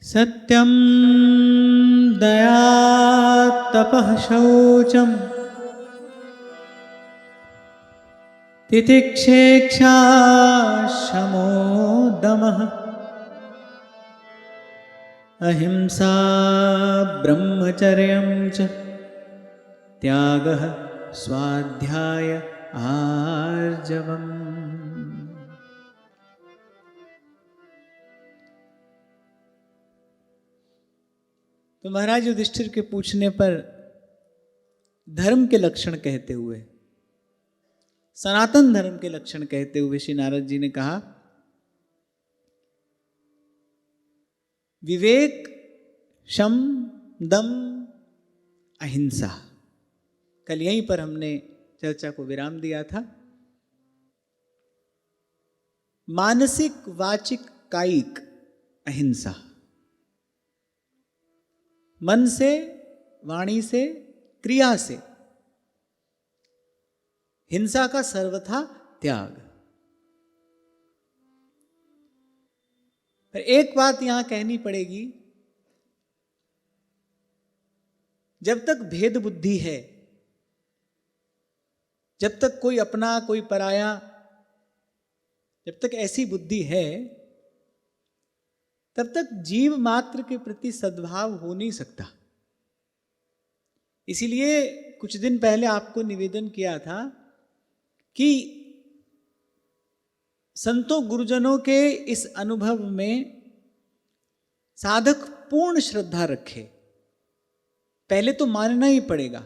सत्यं दया तपः शौचं तितिक्षेक्षा शमो दमः अहिंसा ब्रह्मचर्यं च त्यागः स्वाध्याय आर्जवम्। तो महाराज युधिष्ठिर के पूछने पर धर्म के लक्षण कहते हुए, सनातन धर्म के लक्षण कहते हुए श्री नारद जी ने कहा, विवेक, शम, दम, अहिंसा। कल यहीं पर हमने चर्चा को विराम दिया था। मानसिक, वाचिक, कायिक अहिंसा, मन से, वाणी से, क्रिया से हिंसा का सर्वथा त्याग। पर एक बात यहां कहनी पड़ेगी, जब तक भेद बुद्धि है, जब तक कोई अपना कोई पराया, जब तक ऐसी बुद्धि है, तब तक जीव मात्र के प्रति सद्भाव हो नहीं सकता। इसीलिए कुछ दिन पहले आपको निवेदन किया था कि संतों गुरुजनों के इस अनुभव में साधक पूर्ण श्रद्धा रखे। पहले तो मानना ही पड़ेगा,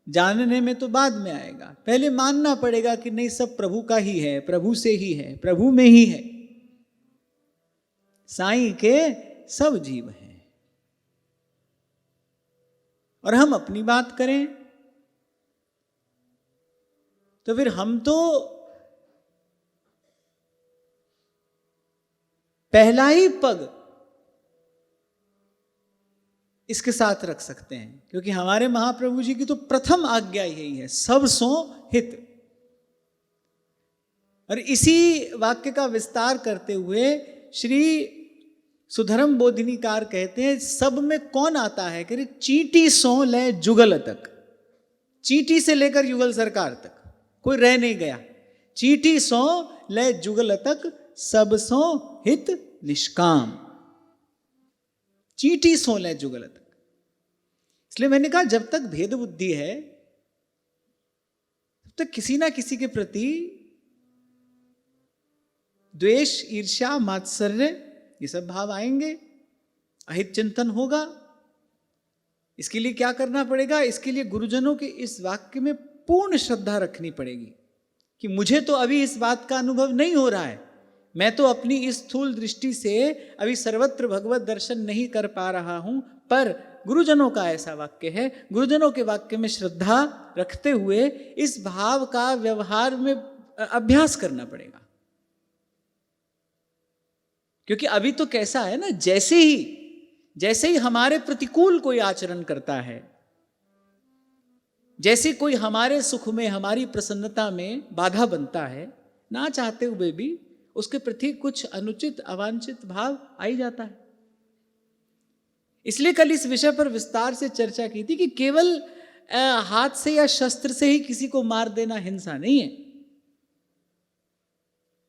जानने में तो बाद में आएगा। पहले मानना पड़ेगा कि नहीं, सब प्रभु का ही है, प्रभु से ही है, प्रभु में ही है, साईं के सब जीव हैं। और हम अपनी बात करें तो फिर हम तो पहला ही पग इसके साथ रख सकते हैं, क्योंकि हमारे महाप्रभु जी की तो प्रथम आज्ञा यही है, सब सो हित। और इसी वाक्य का विस्तार करते हुए श्री सुधर्म बोधिनीकार कहते हैं, सब में कौन आता है कि चींटी सो ले जुगल तक। चींटी से लेकर युगल सरकार तक कोई रह नहीं गया। चींटी सो ले जुगल तक, सब सो हित निष्काम। चींटी सो ले जुगल तक। इसलिए मैंने कहा, जब तक भेद बुद्धि है तब तक किसी ना किसी के प्रति द्वेष, ईर्ष्या, मात्सर्य, ये सब भाव आएंगे, अहित चिंतन होगा। इसके लिए क्या करना पड़ेगा? इसके लिए गुरुजनों के इस वाक्य में पूर्ण श्रद्धा रखनी पड़ेगी कि मुझे तो अभी इस बात का अनुभव नहीं हो रहा है, मैं तो अपनी इस स्थूल दृष्टि से अभी सर्वत्र भगवत दर्शन नहीं कर पा रहा हूं, पर गुरुजनों का ऐसा वाक्य है, गुरुजनों के वाक्य में श्रद्धा रखते हुए इस भाव का व्यवहार में अभ्यास करना पड़ेगा। क्योंकि अभी तो कैसा है ना, जैसे ही हमारे प्रतिकूल कोई आचरण करता है, जैसे कोई हमारे सुख में, हमारी प्रसन्नता में बाधा बनता है, ना चाहते हुए भी उसके प्रति कुछ अनुचित, अवांछित भाव आ ही जाता है। इसलिए कल इस विषय पर विस्तार से चर्चा की थी कि केवल हाथ से या शस्त्र से ही किसी को मार देना हिंसा नहीं है।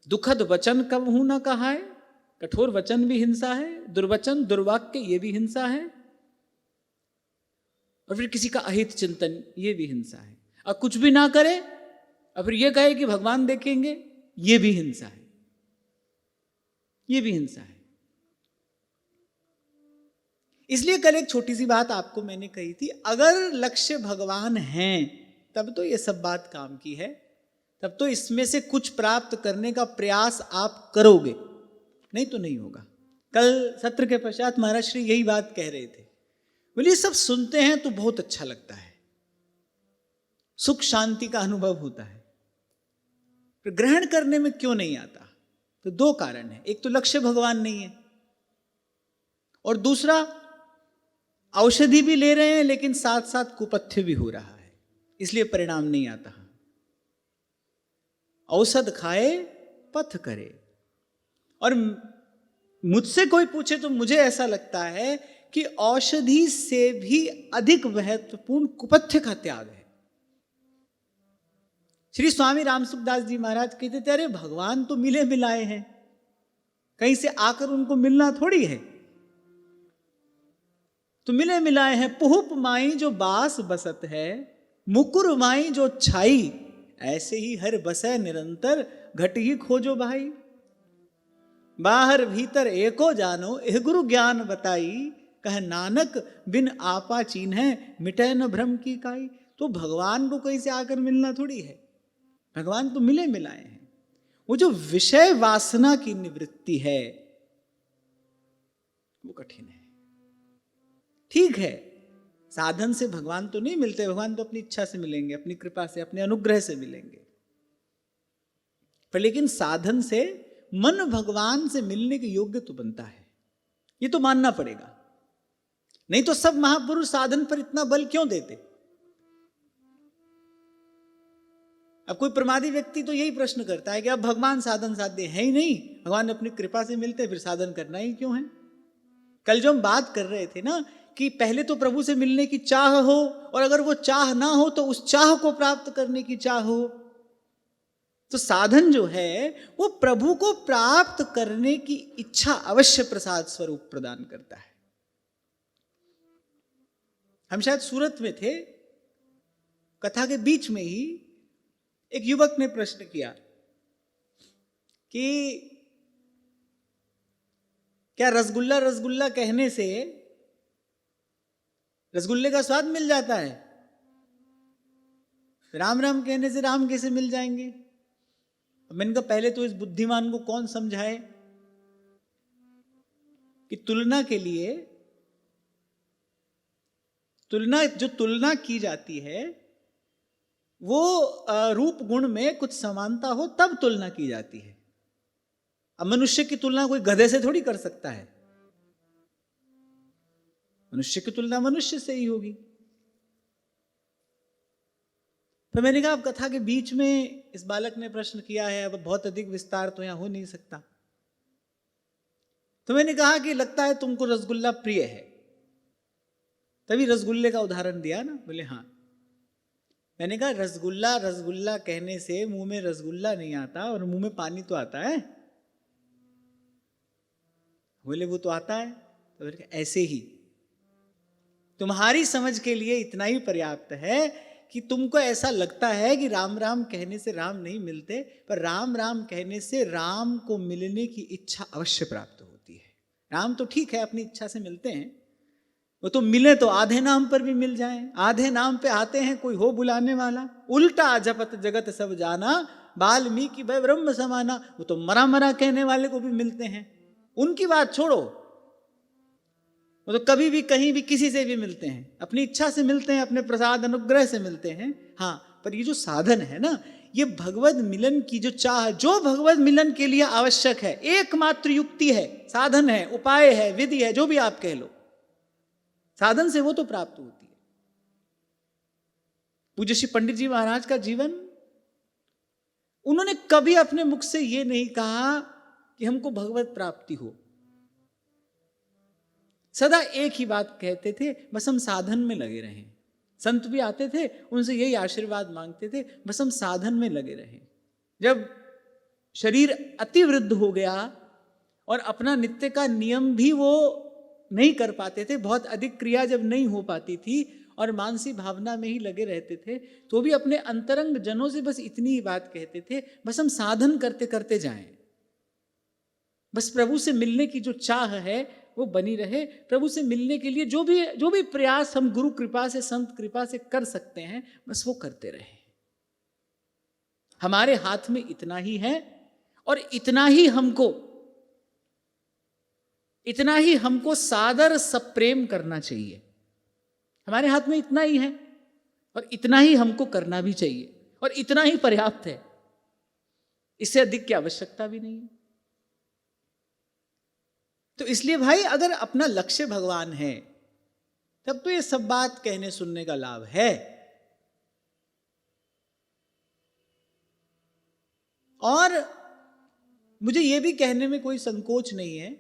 दुखद वचन कब हूं ना कहा है, कठोर वचन भी हिंसा है, दुर्वचन, दुर्वाक्य ये भी हिंसा है, और फिर किसी का अहित चिंतन ये भी हिंसा है। और कुछ भी ना करे और फिर ये कहे कि भगवान देखेंगे, ये भी हिंसा है, ये भी हिंसा है। इसलिए कल एक छोटी सी बात आपको मैंने कही थी, अगर लक्ष्य भगवान हैं तब तो ये सब बात काम की है, तब तो इसमें से कुछ प्राप्त करने का प्रयास आप करोगे, नहीं तो नहीं होगा। कल सत्र के पश्चात महाराज श्री यही बात कह रहे थे, बोलिए सब सुनते हैं तो बहुत अच्छा लगता है, सुख शांति का अनुभव होता है, पर ग्रहण करने में क्यों नहीं आता? तो दो कारण है। एक तो लक्ष्य भगवान नहीं है, और दूसरा औषधि भी ले रहे हैं लेकिन साथ साथ कुपथ्य भी हो रहा है, इसलिए परिणाम नहीं आता। औषध खाए पथ करे। और मुझसे कोई पूछे तो मुझे ऐसा लगता है कि औषधि से भी अधिक महत्वपूर्ण कुपथ्य का त्याग है। श्री स्वामी रामसुखदास जी महाराज कहते थे, अरे भगवान तो मिले मिलाए हैं, कहीं से आकर उनको मिलना थोड़ी है। तो मिले मिलाए हैं, पुहुप माई जो बास बसत है, मुकुर माई जो छाई, ऐसे ही हर बसे निरंतर, घट ही खोजो भाई। बाहर भीतर एको जानो, एह गुरु ज्ञान बताई, कह नानक बिन आपा चीन है, मिटे न भ्रम की काई। तो भगवान को कहीं से आकर मिलना थोड़ी है, भगवान तो मिले मिलाए हैं। वो जो विषय वासना की निवृत्ति है वो कठिन है। ठीक है, साधन से भगवान तो नहीं मिलते, भगवान तो अपनी इच्छा से मिलेंगे, अपनी कृपा से, अपने अनुग्रह से मिलेंगे। पर लेकिन साधन से मन भगवान से मिलने के योग्य तो बनता है, ये तो मानना पड़ेगा। नहीं तो सब महापुरुष साधन पर इतना बल क्यों देते? अब कोई प्रमादी व्यक्ति तो यही प्रश्न करता है कि अब भगवान साधन साध्य है ही नहीं, भगवान अपनी कृपा से मिलते, फिर साधन करना ही क्यों है? कल जो हम बात कर रहे थे ना कि पहले तो प्रभु से मिलने की चाह हो, और अगर वो चाह ना हो तो उस चाह को प्राप्त करने की चाह हो। तो साधन जो है वो प्रभु को प्राप्त करने की इच्छा अवश्य प्रसाद स्वरूप प्रदान करता है। हम शायद सूरत में थे, कथा के बीच में ही एक युवक ने प्रश्न किया कि क्या रसगुल्ला रसगुल्ला कहने से रसगुल्ले का स्वाद मिल जाता है? राम राम कहने से राम कैसे मिल जाएंगे? अब मैंने कहा पहले तो इस बुद्धिमान को कौन समझाए कि तुलना के लिए, तुलना की जाती है वो रूप गुण में कुछ समानता हो तब तुलना की जाती है। अब मनुष्य की तुलना कोई गधे से थोड़ी कर सकता है, मनुष्य की तुलना मनुष्य से ही होगी। तो मैंने कहा अब कथा के बीच में इस बालक ने प्रश्न किया है, अब बहुत अधिक विस्तार तो यहां हो नहीं सकता। तो मैंने कहा कि लगता है तुमको रसगुल्ला प्रिय है, तभी रसगुल्ले का उदाहरण दिया ना? बोले हाँ। मैंने कहा रसगुल्ला रसगुल्ला कहने से मुंह में रसगुल्ला नहीं आता और मुंह में पानी तो आता है। बोले वो तो आता है। तो फिर ऐसे ही तुम्हारी समझ के लिए इतना ही पर्याप्त है कि तुमको ऐसा लगता है कि राम राम कहने से राम नहीं मिलते, पर राम राम कहने से राम को मिलने की इच्छा अवश्य प्राप्त होती है। राम तो ठीक है अपनी इच्छा से मिलते हैं, वो तो मिले तो आधे नाम पर भी मिल जाएं, आधे नाम पे आते हैं, कोई हो बुलाने वाला। उल्टा जपत जगत सब जाना, वाल्मीकि भय ब्रह्म समाना, वो तो मरा मरा कहने वाले को भी मिलते हैं। उनकी बात छोड़ो, वो तो कभी भी कहीं भी किसी से भी मिलते हैं, अपनी इच्छा से मिलते हैं, अपने प्रसाद अनुग्रह से मिलते हैं। हाँ, पर ये जो साधन है ना, ये भगवत मिलन की जो चाह, जो भगवत मिलन के लिए आवश्यक है, एकमात्र युक्ति है, साधन है, उपाय है, विधि है, जो भी आप कह लो, साधन से वो तो प्राप्त होती है। पूज्य श्री पंडित जी महाराज का जीवन, उन्होंने कभी अपने मुख से ये नहीं कहा कि हमको भगवत प्राप्ति हो। सदा एक ही बात कहते थे, बस हम साधन में लगे रहें। संत भी आते थे, उनसे यही आशीर्वाद मांगते थे, बस हम साधन में लगे रहें। जब शरीर अति वृद्ध हो गया और अपना नित्य का नियम भी वो नहीं कर पाते थे, बहुत अधिक क्रिया जब नहीं हो पाती थी और मानसी भावना में ही लगे रहते थे, तो भी अपने अंतरंग जनों से बस इतनी ही बात कहते थे, बस हम साधन करते करते जाएं, बस प्रभु से मिलने की जो चाह है वो बनी रहे। प्रभु से मिलने के लिए जो भी प्रयास हम गुरु कृपा से, संत कृपा से कर सकते हैं, बस वो करते रहे। हमारे हाथ में इतना ही है और इतना ही हमको सादर सप्रेम करना चाहिए। हमारे हाथ में इतना ही है और इतना ही हमको करना भी चाहिए और इतना ही पर्याप्त है, इससे अधिक की आवश्यकता भी नहीं है। तो इसलिए भाई, अगर अपना लक्ष्य भगवान है तब तो ये सब बात कहने सुनने का लाभ है। और मुझे ये भी कहने में कोई संकोच नहीं है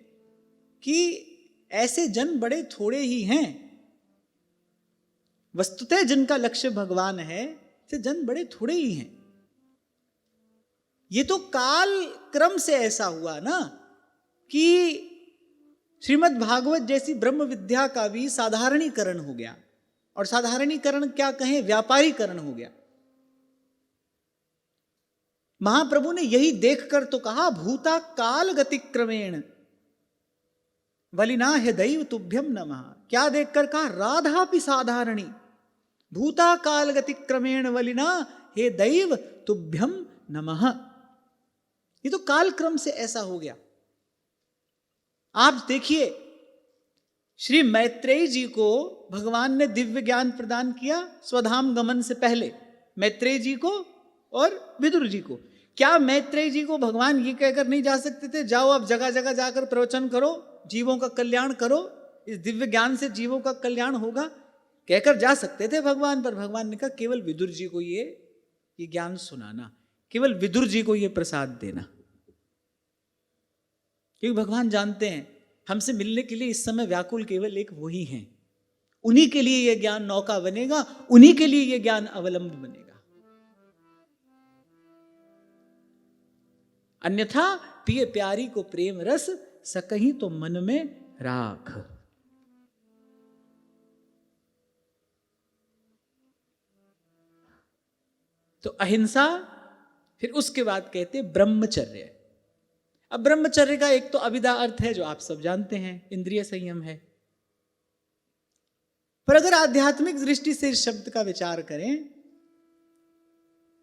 कि ऐसे जन बड़े थोड़े ही हैं। वस्तुतः जिनका लक्ष्य भगवान है, से जन बड़े थोड़े ही हैं। ये तो काल क्रम से ऐसा हुआ ना कि श्रीमद् भागवत जैसी ब्रह्म विद्या का भी साधारणीकरण हो गया। और साधारणीकरण क्या कहें, व्यापारीकरण हो गया। महाप्रभु ने यही देखकर तो कहा, भूता काल गतिक्रमेण वलिना हे दैव तुभ्यम नमः। क्या देखकर कहा, राधा भी साधारणी, भूता काल गतिक्रमेण वलिना हे दैव तुभ्यम नमः। ये तो कालक्रम से ऐसा हो गया। आप देखिए, श्री मैत्रेय जी को भगवान ने दिव्य ज्ञान प्रदान किया स्वधाम गमन से पहले, मैत्रेय जी को और विदुर जी को। क्या मैत्रेय जी को भगवान ये कहकर नहीं जा सकते थे, जाओ अब जगह जगह जाकर प्रवचन करो, जीवों का कल्याण करो, इस दिव्य ज्ञान से जीवों का कल्याण होगा, कहकर जा सकते थे भगवान। पर भगवान ने कहा केवल विदुर जी को ये ज्ञान सुनाना, केवल विदुर जी को ये प्रसाद देना। क्योंकि भगवान जानते हैं हमसे मिलने के लिए इस समय व्याकुल केवल एक वही हैं। उन्हीं के लिए ये ज्ञान नौका बनेगा, उन्हीं के लिए ये ज्ञान अवलंब बनेगा। अन्यथा पिए प्यारी को प्रेम रस, सकहीं तो मन में राख। तो अहिंसा, फिर उसके बाद कहते ब्रह्मचर्य। अब ब्रह्मचर्य का एक तो अभिधा अर्थ है जो आप सब जानते हैं, इंद्रिय संयम है। पर अगर आध्यात्मिक दृष्टि से इस शब्द का विचार करें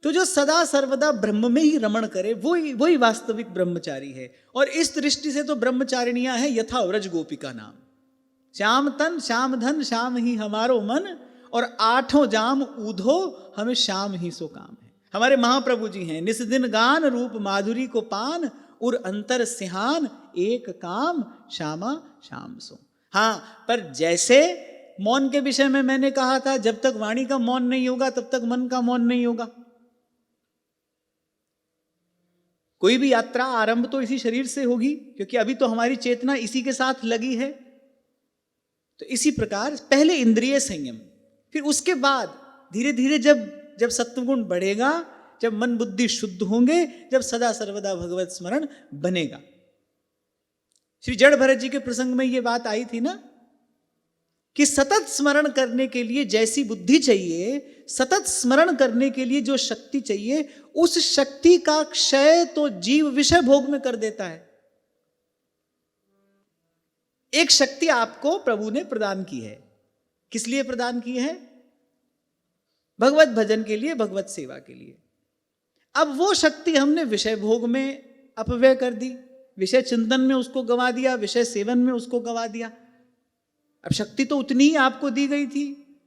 तो जो सदा सर्वदा ब्रह्म में ही रमण करे वही वास्तविक ब्रह्मचारी है। और इस दृष्टि से तो ब्रह्मचारिणियां हैं यथा व्रज गोपिका नाम। श्याम तन श्याम धन श्याम ही हमारो मन, और आठों जाम ऊधो हमें श्याम ही सो काम है। हमारे महाप्रभु जी हैं, निस दिन गान रूप माधुरी को पान, उर अंतर सिहान एक काम श्यामा श्याम सो। हाँ, पर जैसे मौन के विषय में मैंने कहा था, जब तक वाणी का मौन नहीं होगा तब तक मन का मौन नहीं होगा। कोई भी यात्रा आरंभ तो इसी शरीर से होगी, क्योंकि अभी तो हमारी चेतना इसी के साथ लगी है। तो इसी प्रकार पहले इंद्रिय संयम, फिर उसके बाद धीरे धीरे जब सत्वगुण बढ़ेगा, जब मन बुद्धि शुद्ध होंगे, जब सदा सर्वदा भगवत स्मरण बनेगा। श्री जड़ भरत जी के प्रसंग में यह बात आई थी ना कि सतत स्मरण करने के लिए जैसी बुद्धि चाहिए, सतत स्मरण करने के लिए जो शक्ति चाहिए, उस शक्ति का क्षय तो जीव विषय भोग में कर देता है। एक शक्ति आपको प्रभु ने प्रदान की है। किस लिए प्रदान की है? भगवत भजन के लिए, भगवत सेवा के लिए। अब वो शक्ति हमने विषय भोग में अपव्यय कर दी, विषय चिंतन में उसको गंवा दिया, विषय सेवन में उसको गंवा दिया। अब शक्ति तो उतनी ही आपको दी गई थी,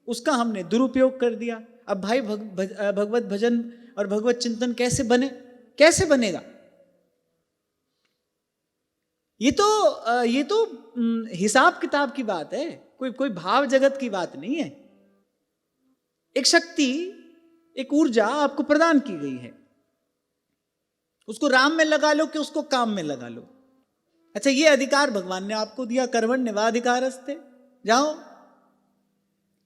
उसका हमने दुरुपयोग कर दिया। अब भाई भगवत भजन और भगवत चिंतन कैसे बनेगा? ये तो हिसाब किताब की बात है, कोई भाव जगत की बात नहीं है। एक शक्ति, एक ऊर्जा आपको प्रदान की गई है, उसको राम में लगा लो कि उसको काम में लगा लो। अच्छा, ये अधिकार भगवान ने आपको दिया, कर्मण्येवाधिकारस्ते, जाओ।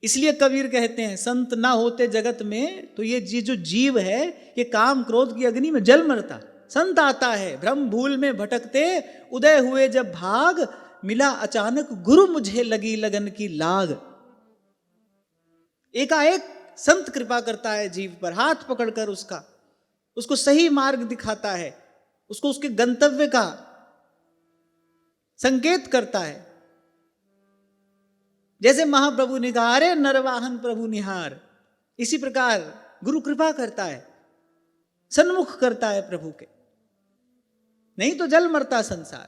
इसलिए कबीर कहते हैं संत ना होते जगत में तो ये जो जीव है ये काम क्रोध की अग्नि में जल मरता। संत आता है भ्रम भूल में भटकते, उदय हुए जब भाग, मिला अचानक गुरु मुझे लगी लगन की लाग। एकाएक संत कृपा करता है जीव पर, हाथ पकड़कर उसको सही मार्ग दिखाता है, उसको उसके गंतव्य का संकेत करता है। जैसे महाप्रभु ने कहा, अरे नरवाहन प्रभु निहार, इसी प्रकार गुरु कृपा करता है, सन्मुख करता है प्रभु के, नहीं तो जल मरता संसार।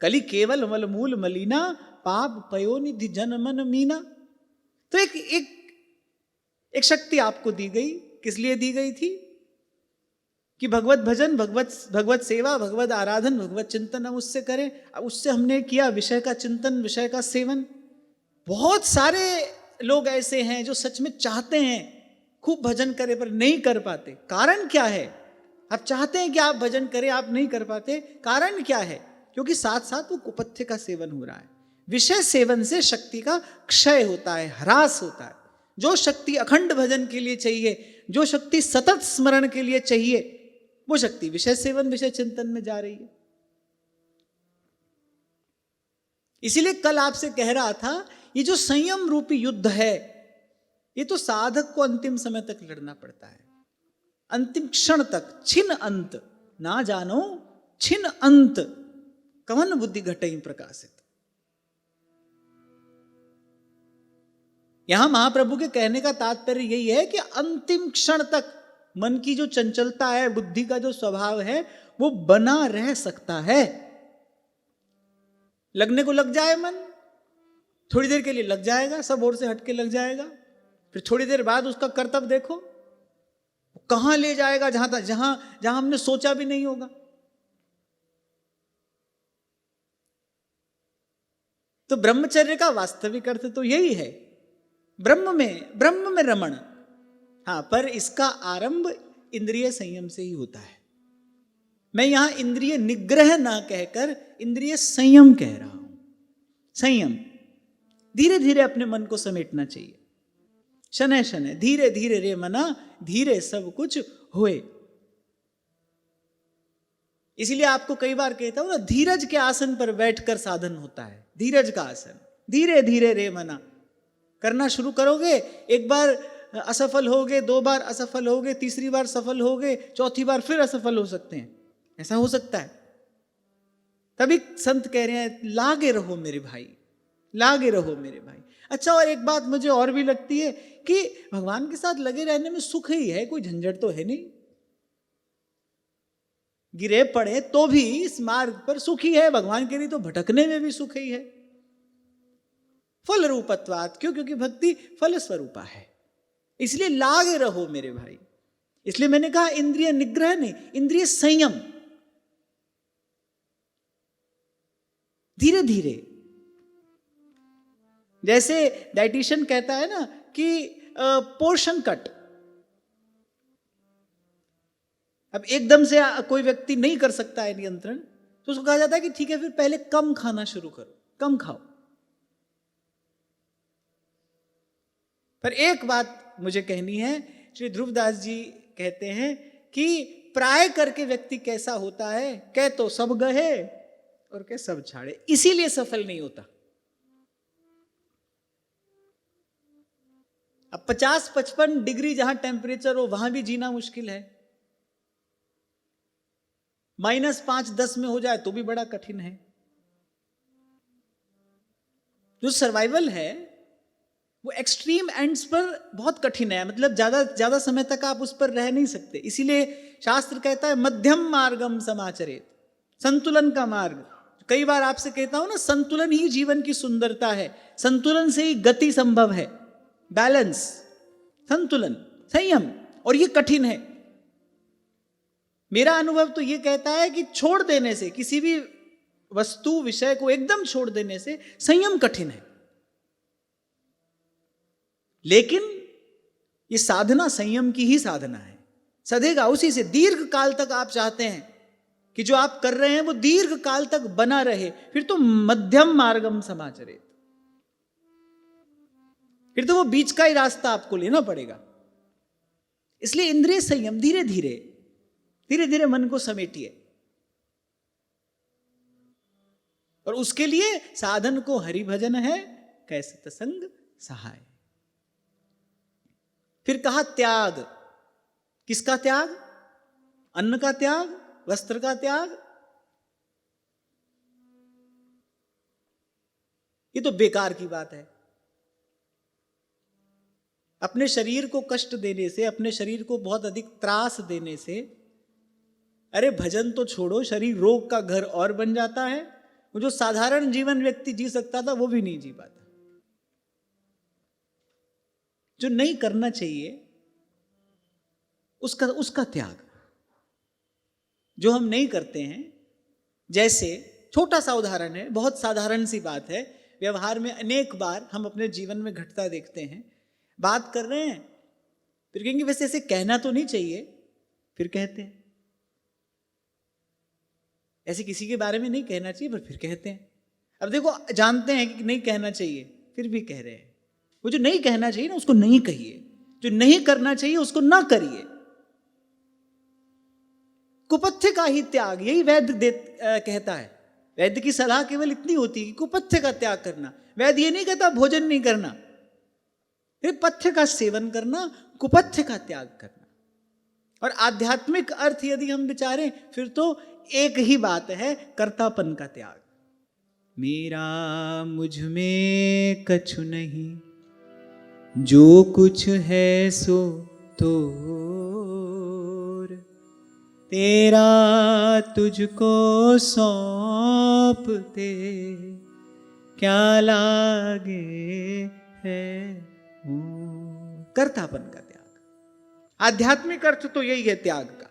कली केवल मल मूल मलिना, पाप पयोनिधि जन मन मीना। तो एक शक्ति आपको दी गई। किस लिए दी गई थी? कि भगवत भजन, भगवत सेवा, भगवत आराधन, भगवत चिंतन हम उससे करें। अब उससे हमने किया विषय का चिंतन, विषय का सेवन। बहुत सारे लोग ऐसे हैं जो सच में चाहते हैं खूब भजन करें पर नहीं कर पाते। कारण क्या है? आप चाहते हैं कि आप भजन करें, आप नहीं कर पाते, कारण क्या है? क्योंकि साथ साथ वो कुपथ्य का सेवन हो रहा है। विषय सेवन से शक्ति का क्षय होता है, ह्रास होता है। जो शक्ति अखंड भजन के लिए चाहिए, जो शक्ति सतत स्मरण के लिए चाहिए, वो शक्ति विषय सेवन, विषय चिंतन में जा रही है। इसीलिए कल आपसे कह रहा था, ये जो संयम रूपी युद्ध है, ये तो साधक को अंतिम समय तक लड़ना पड़ता है, अंतिम क्षण तक। छिन अंत ना जानो छिन अंत, कवन बुद्धि घटई प्रकाशित। यहां महाप्रभु के कहने का तात्पर्य यही है कि अंतिम क्षण तक मन की जो चंचलता है, बुद्धि का जो स्वभाव है, वो बना रह सकता है। लगने को लग जाए मन, थोड़ी देर के लिए लग जाएगा, सब ओर से हटके लग जाएगा, फिर थोड़ी देर बाद उसका कर्तव्य देखो कहां ले जाएगा, जहां जहां जहां हमने सोचा भी नहीं होगा। तो ब्रह्मचर्य का वास्तविक अर्थ तो यही है, ब्रह्म में रमण। हाँ, पर इसका आरंभ इंद्रिय संयम से ही होता है। मैं यहां इंद्रिय निग्रह ना कहकर इंद्रिय संयम कह रहा हूं। संयम, धीरे धीरे अपने मन को समेटना चाहिए। शनै शनै धीरे धीरे रे मना, धीरे सब कुछ होए। इसीलिए आपको कई बार कहता हूं ना, धीरज के आसन पर बैठकर साधन होता है। धीरज का आसन, धीरे धीरे रे मना करना शुरू करोगे, एक बार असफल होगे, दो बार असफल होगे, तीसरी बार सफल होगे, चौथी बार फिर असफल हो सकते हैं, ऐसा हो सकता है। तभी संत कह रहे हैं, लागे रहो मेरे भाई, लागे रहो मेरे भाई। अच्छा, और एक बात मुझे और भी लगती है कि भगवान के साथ लगे रहने में सुख ही है, कोई झंझट तो है नहीं। गिरे पड़े तो भी इस मार्ग पर सुख ही है, भगवान के लिए तो भटकने में भी सुख ही है। फल रूपत्वात्, क्यों? क्योंकि भक्ति फल स्वरूपा है। इसलिए लागे रहो मेरे भाई। इसलिए मैंने कहा इंद्रिय निग्रह नहीं, इंद्रिय संयम, धीरे धीरे। जैसे डाइटिशियन कहता है ना कि पोर्शन कट। अब एकदम से कोई व्यक्ति नहीं कर सकता है नियंत्रण, तो उसको कहा जाता है कि ठीक है, फिर पहले कम खाना शुरू करो, कम खाओ। पर एक बात मुझे कहनी है, श्री ध्रुवदास जी कहते हैं कि प्राय करके व्यक्ति कैसा होता है, कह तो सब गहे और कह सब छाड़े, इसीलिए सफल नहीं होता। अब 50-55 डिग्री जहां टेम्परेचर हो, वहां भी जीना मुश्किल है। -5-10 में हो जाए तो भी बड़ा कठिन है। जो सर्वाइवल है वो एक्सट्रीम एंड्स पर बहुत कठिन है, मतलब ज्यादा समय तक आप उस पर रह नहीं सकते। इसीलिए शास्त्र कहता है मध्यम मार्गम समाचरेत, संतुलन का मार्ग। कई बार आपसे कहता हूं ना, संतुलन ही जीवन की सुंदरता है, संतुलन से ही गति संभव है। बैलेंस, संतुलन, संयम, और ये कठिन है। मेरा अनुभव तो ये कहता है कि छोड़ देने से, किसी भी वस्तु विषय को एकदम छोड़ देने से संयम कठिन है। लेकिन ये साधना संयम की ही साधना है, सधेगा उसी से। दीर्घ काल तक आप चाहते हैं कि जो आप कर रहे हैं वो दीर्घ काल तक बना रहे, फिर तो मध्यम मार्गम समाचरेत, फिर तो वो बीच का ही रास्ता आपको लेना पड़ेगा। इसलिए इंद्रिय संयम, धीरे धीरे धीरे धीरे मन को समेटिए। और उसके लिए साधन को हरि भजन है, कैसे सत्संग सहाय। फिर कहा त्याग। किसका त्याग? अन्न का त्याग, वस्त्र का त्याग। ये तो बेकार की बात है। अपने शरीर को कष्ट देने से, अपने शरीर को बहुत अधिक त्रास देने से, अरे भजन तो छोड़ो, शरीर रोग का घर और बन जाता है। वो जो साधारण जीवन व्यक्ति जी सकता था वो भी नहीं जी पाता। जो नहीं करना चाहिए उसका त्याग, जो हम नहीं करते हैं। जैसे छोटा सा उदाहरण है, बहुत साधारण सी बात है, व्यवहार में अनेक बार हम अपने जीवन में घटता देखते हैं। बात कर रहे हैं, फिर कहेंगे वैसे ऐसे कहना तो नहीं चाहिए, फिर कहते हैं। ऐसे किसी के बारे में नहीं कहना चाहिए, पर फिर कहते हैं। अब देखो, जानते हैं कि नहीं कहना चाहिए, फिर भी कह रहे हैं। वो जो नहीं कहना चाहिए ना, उसको नहीं कहिए, जो नहीं करना चाहिए उसको ना करिए। कुपथ्य का ही त्याग, यही वैद्य कहता है। वैद्य की सलाह केवल इतनी होती है कि कुपथ्य का त्याग करना। वैद्य ये नहीं कहता भोजन नहीं करना, फिर पथ्य का सेवन करना, कुपथ्य का त्याग करना। और आध्यात्मिक अर्थ यदि हम विचारें, फिर तो एक ही बात है, कर्तापन का त्याग। मेरा मुझ में कछु नहीं, जो कुछ है सो तोर, तेरा तुझको सौंपते क्या लागे है। कर्तापन का त्याग, आध्यात्मिक अर्थ तो यही है त्याग का।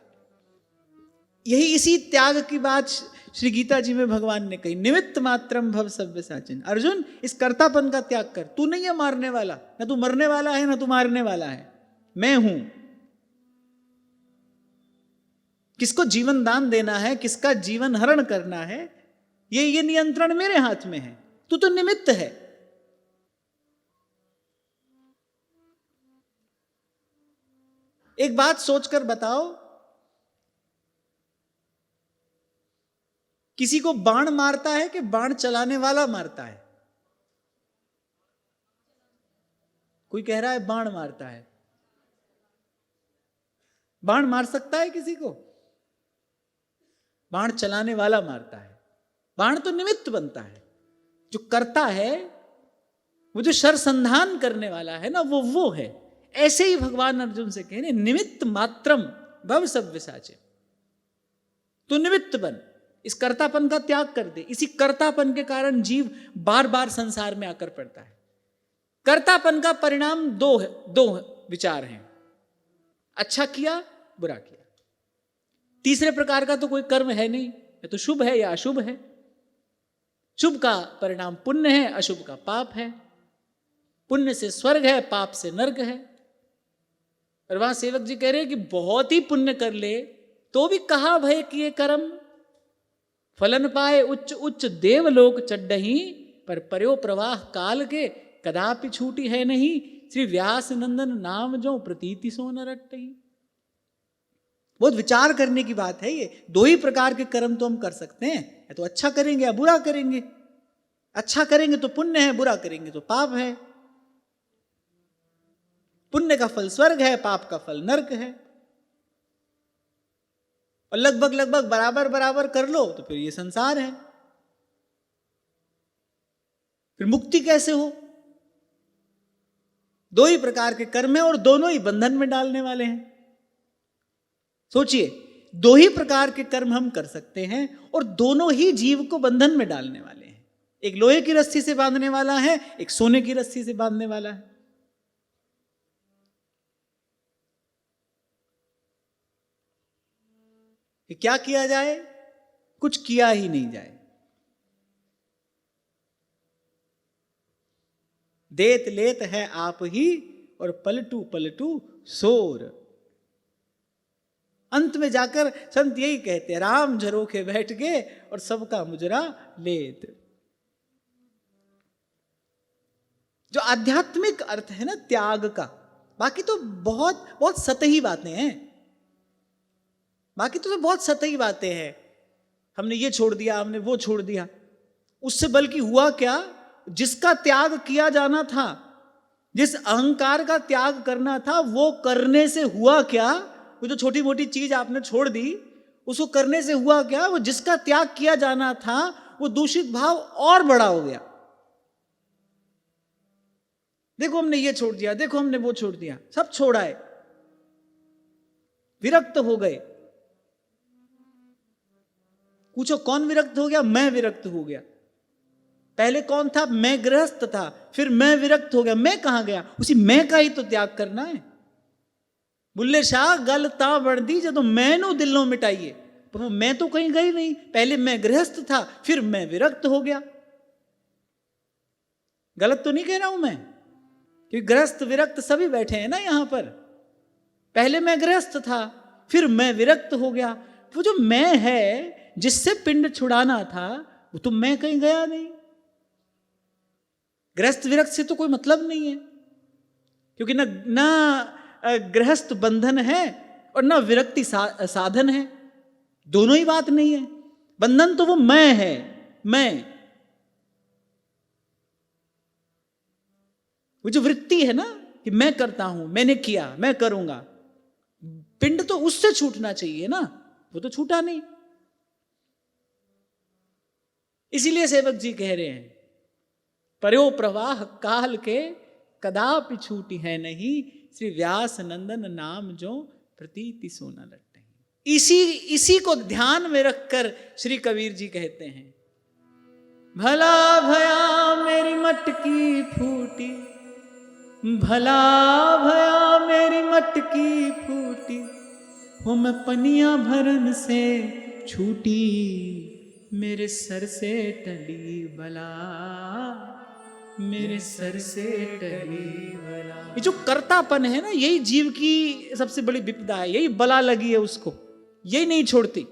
यही इसी त्याग की बात श्री गीता जी में भगवान ने कही, निमित्त मात्रम भव सव्यसाचिन। अर्जुन, इस कर्तापन का त्याग कर। तू नहीं है मारने वाला, ना तू मरने वाला है, ना तू मारने वाला है, मैं हूं। किसको जीवन दान देना है, किसका जीवन हरण करना है, ये नियंत्रण मेरे हाथ में है। तू तो निमित्त है। एक बात सोचकर बताओ, किसी को बाण मारता है कि बाण चलाने वाला मारता है? कोई कह रहा है बाण मारता है। बाण मार सकता है किसी को? बाण चलाने वाला मारता है। बाण तो निमित्त बनता है। जो करता है, वो जो शरसंधान करने वाला है ना, वो है। ऐसे ही भगवान अर्जुन से कह रहे, निमित्त मात्रम भव सव्यसाचिन। तो निमित्त बन, इस कर्तापन का त्याग कर दे। इसी कर्तापन के कारण जीव बार बार संसार में आकर पड़ता है। कर्तापन का परिणाम दो विचार हैं, अच्छा किया, बुरा किया। तीसरे प्रकार का तो कोई कर्म है नहीं, या तो शुभ है या अशुभ है। शुभ का परिणाम पुण्य है, अशुभ का पाप है। पुण्य से स्वर्ग है, पाप से नरक है। और वहां सेवक जी कह रहे हैं कि बहुत ही पुण्य कर ले तो भी कहा भय किए कर्म, फलन पाए उच्च उच्च देवलोक चड्डही, पर पर्यो प्रवाह काल के कदापि छूटी है नहीं। श्री व्यास नंदन नाम जो प्रतीति सो न रटही। बहुत विचार करने की बात है ये। दो ही प्रकार के कर्म तो हम कर सकते हैं, या तो अच्छा करेंगे या बुरा करेंगे। अच्छा करेंगे तो पुण्य है, बुरा करेंगे तो पाप है। पुण्य का फल स्वर्ग है, पाप का फल नरक है। और लगभग बराबर बराबर कर लो तो फिर ये संसार है। फिर मुक्ति कैसे हो? दो ही प्रकार के कर्म है और दोनों ही बंधन में डालने वाले हैं। सोचिए, दो ही प्रकार के कर्म हम कर सकते हैं और दोनों ही जीव को बंधन में डालने वाले हैं। एक लोहे की रस्सी से बांधने वाला है, एक सोने की रस्सी से बांधने वाला है। कि क्या किया जाए? कुछ किया ही नहीं जाए। देत लेत है आप ही और पलटू पलटू सोर। अंत में जाकर संत यही कहते हैं, राम झरोखे बैठ गए और सबका मुजरा लेत। जो आध्यात्मिक अर्थ है ना त्याग का, बाकी तो बहुत बहुत सतही बातें हैं। बाकी तो बहुत सतही बातें हैं। हमने ये छोड़ दिया, हमने वो छोड़ दिया। उससे बल्कि हुआ क्या? जिसका त्याग किया जाना था, जिस अहंकार का त्याग करना था, वो करने से हुआ क्या? वो जो छोटी मोटी चीज आपने छोड़ दी, उसको करने से हुआ क्या? वो जिसका त्याग किया जाना था, वो दूषित भाव और बड़ा हो गया। देखो हमने ये छोड़ दिया, देखो हमने वो छोड़ दिया, सब छोड़ा है, विरक्त हो गए। पूछो कौन विरक्त हो गया? मैं विरक्त हो गया। पहले कौन था? मैं गृहस्थ था, फिर मैं विरक्त हो गया। मैं कहां गया? उसी मैं का ही तो त्याग करना है। बुल्ले शाह गल ता बढ़ जब तो मैं नो दिलों मिटाइए, पर मैं तो कहीं गई नहीं। पहले मैं गृहस्थ था, फिर मैं विरक्त हो गया। गलत तो नहीं कह रहा हूं मैं, क्योंकि गृहस्थ विरक्त सभी बैठे हैं ना यहां पर। पहले मैं गृहस्थ था, फिर मैं विरक्त हो गया। वो जो मैं है, जिससे पिंड छुड़ाना था वो तो मैं कहीं गया नहीं। गृहस्थ विरक्त से तो कोई मतलब नहीं है, क्योंकि ना गृहस्थ बंधन है और ना विरक्ति साधन है, दोनों ही बात नहीं है। बंधन तो वो मैं है, मैं, वो जो वृत्ति है ना कि मैं करता हूं, मैंने किया, मैं करूंगा, पिंड तो उससे छूटना चाहिए ना, वो तो छूटा नहीं। इसीलिए सेवक जी कह रहे हैं, पर्यो प्रवाह काल के कदापि छूटी है नहीं, श्री व्यास नंदन नाम जो प्रतीति सोना लट्टे। इसी को ध्यान में रखकर श्री कबीर जी कहते हैं, भला भया मेरी मटकी फूटी, भला भया मेरी मटकी फूटी, हो मैं पनिया भरन से छूटी, मेरे सर से टली बला, मेरे सर से टली बला। ये जो कर्तापन है ना, यही जीव की सबसे बड़ी विपदा है, यही बला लगी है उसको, यही नहीं छोड़ती।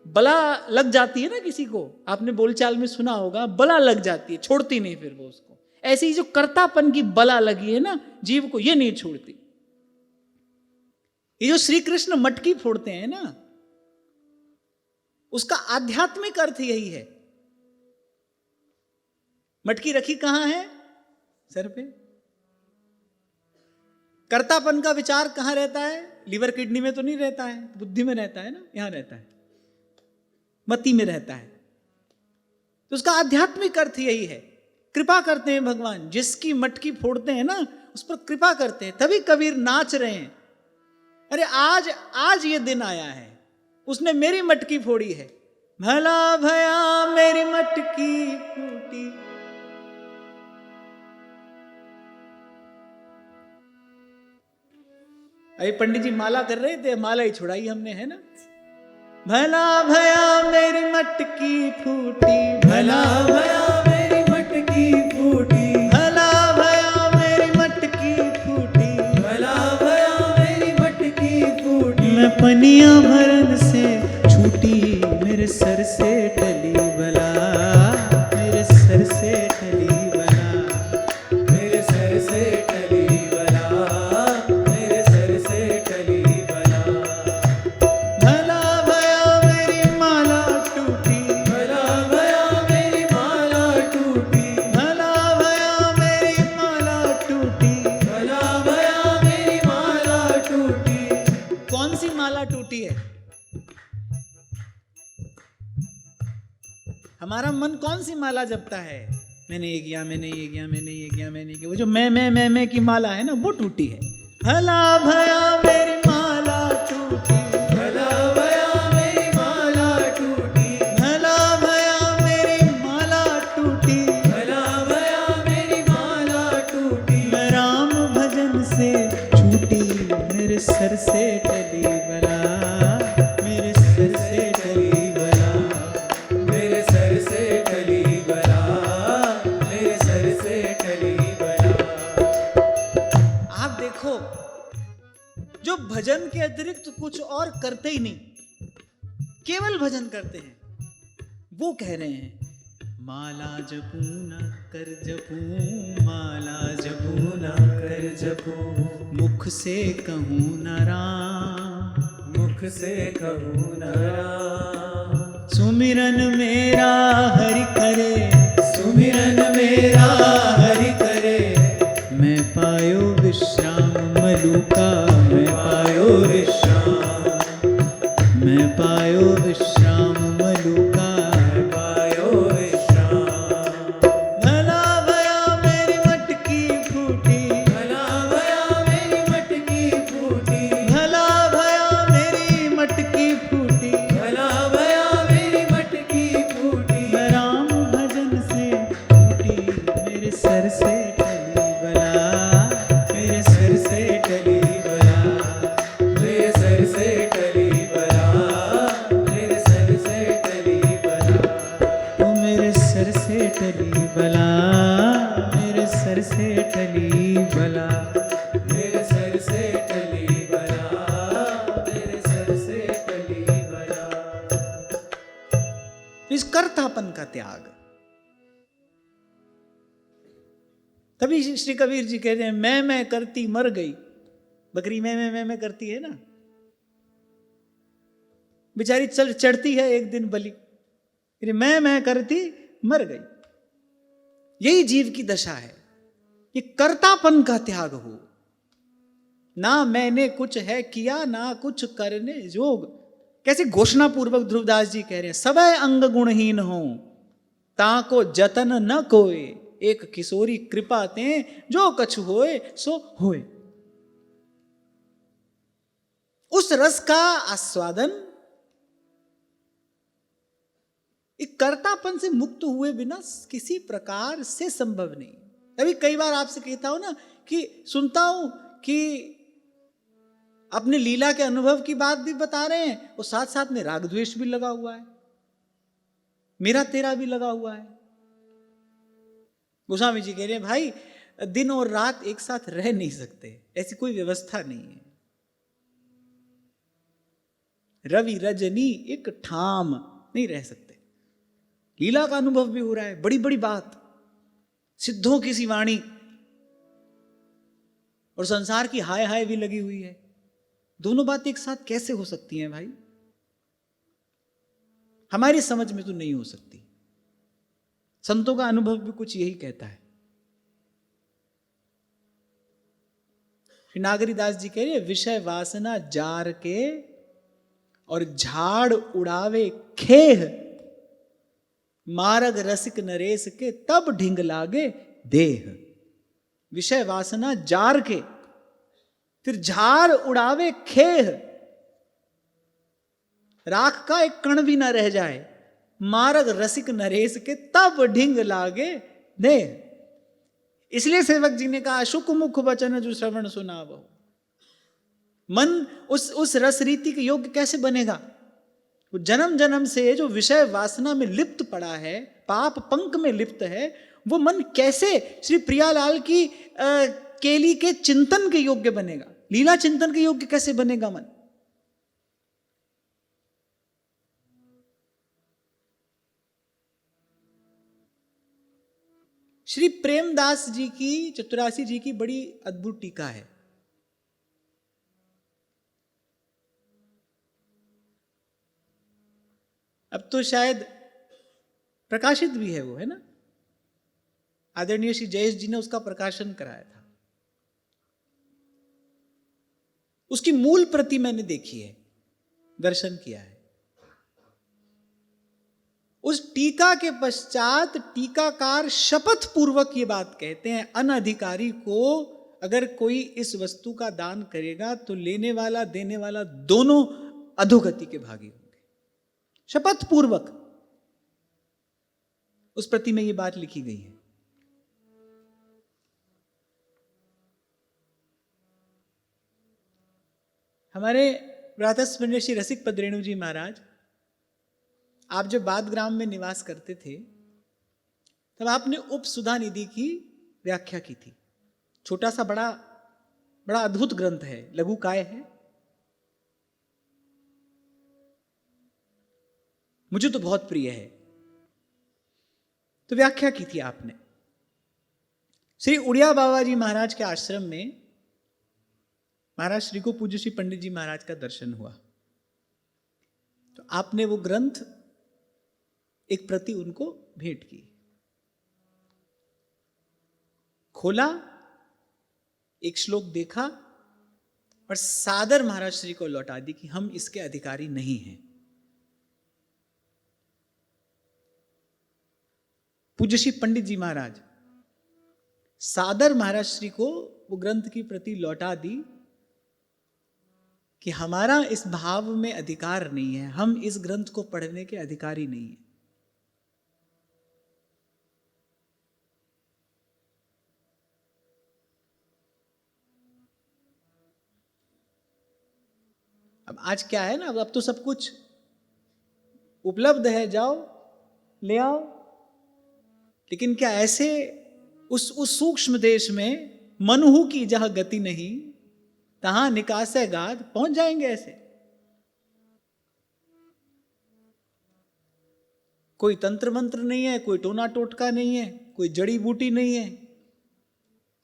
बला लग जाती है ना किसी को, आपने बोलचाल में सुना होगा, बला लग जाती है, छोड़ती नहीं फिर वो उसको। ऐसी जो कर्तापन की बला लगी है ना जीव को, ये नहीं छोड़ती। ये जो श्री कृष्ण मटकी फोड़ते हैं ना, उसका आध्यात्मिक अर्थ यही है। मटकी रखी कहां है? सर पे। कर्तापन का विचार कहां रहता है? लीवर किडनी में तो नहीं रहता है, बुद्धि में रहता है ना, यहां रहता है, मति में रहता है। तो उसका आध्यात्मिक अर्थ यही है। कृपा करते हैं भगवान, जिसकी मटकी फोड़ते हैं ना उस पर कृपा करते हैं। तभी कबीर नाच रहे हैं, अरे आज ये दिन आया है, उसने मेरी मटकी फोड़ी है। भला भया मेरी मटकी फूटी। अरे पंडित जी माला कर रहे थे, माला ही छुड़ाई हमने, है ना। भला भया मेरी मटकी फूटी, भला भया मेरी मटकी फूटी, भला भया मेरी मटकी फूटी, भला भया मेरी मटकी फूटी, मैं पनिया भरन से छूटी, मेरे सर से टली बला, मेरे सर से टली बला, मेरे सर से टली बला, मेरे सर से टली बला। भला भया मेरी माला टूटी, भला भया मेरी माला टूटी, भला भया मेरी माला टूटी, भला भया मेरी माला टूटी। कौन सी माला टूटी है? हमारा मन कौन सी माला जपता है? मैंने ये किया, मैंने ये किया, मैंने ये किया, मैंने किया। वो जो मैं की माला है ना, वो टूटी है। भला भया मेरी माला टूटी, भला भया मेरी माला टूटी, भला भया मेरी माला टूटी, भला भया मेरी माला टूटी, मैं राम भजन से छूटी, मेरे सर से टली बला, मेरे सर से टली बला, मेरे सर से टली बला, मेरे सर से टली बला। आप देखो, जो भजन के अतिरिक्त कुछ और करते ही नहीं, केवल भजन करते हैं, वो कह रहे हैं, माला जपू न कर जपू, माला जपू न कर जपू, मुख से कहूँ न राम, मुख से कहूँ न राम, सुमिरन मेरा हरि करे, सुमिरन मेरा हरि करे, मैं पायो विश्राम मलुका, मैं पायो विश्राम, मैं पायो विश्राम मलुका, मैं पायो विश्राम। भला भया मेरी मटकी फूटी, भला भया मेरी मटकी फूटी, भला भया मेरी मटकी फूटी, भला भया मेरी मटकी फूटी, मैं राम भजन से छूटी, मेरे सर से टली बला, मेरे सर से टली बला, मेरे सर से टली बला, मेरे सर से टली बला, ओ मेरे सर से टली बला, मेरे सर से टली बला, मेरे सर से टली बला, मेरे सर से टली बला। कर्तापन का त्याग। तभी श्री कबीर जी कहते हैं मैं करती मर गई। बकरी मैं करती है ना, बेचारी चढ़ती है एक दिन बलि, मैं करती मर गई। यही जीव की दशा है, ये कर्तापन का त्याग हो। ना मैंने कुछ है किया, ना कुछ करने जोग। कैसे घोषणा पूर्वक ध्रुवदास जी कह रहे हैं, सबय अंग गुणहीन हो ताको जतन न कोय, एक किशोरी कृपा ते जो कछु होए सो होए। उस रस का आस्वादन एक कर्तापन से मुक्त हुए बिना किसी प्रकार से संभव नहीं। अभी कई बार आपसे कहता हूं ना कि सुनता हूं कि अपने लीला के अनुभव की बात भी बता रहे हैं और साथ साथ में राग द्वेष भी लगा हुआ है, मेरा तेरा भी लगा हुआ है। गोस्वामी जी कह रहे हैं भाई दिन और रात एक साथ रह नहीं सकते, ऐसी कोई व्यवस्था नहीं है। रवि रजनी एक ठाम नहीं रह सकते। लीला का अनुभव भी हो रहा है, बड़ी बड़ी बात, सिद्धों की सी वाणी, और संसार की हाय हाय भी लगी हुई है। दोनों बातें एक साथ कैसे हो सकती हैं भाई? हमारी समझ में तो नहीं हो सकती। संतों का अनुभव भी कुछ यही कहता है। श्री नागरीदास जी कह रहे हैं विषय वासना जार के और झाड़ उड़ावे खेह, मारग रसिक नरेश के तब ढिंग लागे देह। विषय वासना जार के, फिर झाड़ उड़ावे खेह, राख का एक कण भी ना रह जाए, मारग रसिक नरेश के तब ढिंग लागे देह। इसलिए सेवक जी ने कहा शुक मुख वचन जो श्रवण सुनावो। मन उस रस रीति के योग्य कैसे बनेगा? वो जन्म जन्म से जो विषय वासना में लिप्त पड़ा है, पाप पंक में लिप्त है, वो मन कैसे श्री प्रियालाल की केली के चिंतन के योग्य बनेगा? लीला चिंतन के योग्य कैसे बनेगा मन? श्री प्रेमदास जी की, चतुरासी जी की बड़ी अद्भुत टीका है। अब तो शायद प्रकाशित भी है वो, है ना? आदरणीय श्री जयेश जी ने उसका प्रकाशन कराया था। उसकी मूल प्रति मैंने देखी है, दर्शन किया है। उस टीका के पश्चात टीकाकार शपथ पूर्वक ये बात कहते हैं, अनधिकारी को अगर कोई इस वस्तु का दान करेगा तो लेने वाला देने वाला दोनों अधोगति के भागी होंगे। शपथ पूर्वक उस प्रति में ये बात लिखी गई है। हमारे प्रातस्मरणीय श्री रसिक पद रेणु जी महाराज, आप जब बादग्राम में निवास करते थे तब आपने उपसुधा निधि की व्याख्या की थी। छोटा सा बड़ा बड़ा अद्भुत ग्रंथ है, लघु काय है, मुझे तो बहुत प्रिय है। तो व्याख्या की थी आपने। श्री उड़िया बाबा जी महाराज के आश्रम में महाराज श्री को पूज्य श्री पंडित जी महाराज का दर्शन हुआ, तो आपने वो ग्रंथ एक प्रति उनको भेंट की। खोला, एक श्लोक देखा और सादर महाराज श्री को लौटा दी कि हम इसके अधिकारी नहीं हैं। पूज्य श्री पंडित जी महाराज सादर महाराज श्री को वो ग्रंथ की प्रति लौटा दी कि हमारा इस भाव में अधिकार नहीं है, हम इस ग्रंथ को पढ़ने के अधिकारी नहीं है। अब आज क्या है ना, अब तो सब कुछ उपलब्ध है, जाओ ले आओ। लेकिन क्या ऐसे उस सूक्ष्म देश में मनहु की जहां गति नहीं तहां निकासे गाद पहुंच जाएंगे ऐसे? कोई तंत्र मंत्र नहीं है, कोई टोना टोटका नहीं है, कोई जड़ी बूटी नहीं है,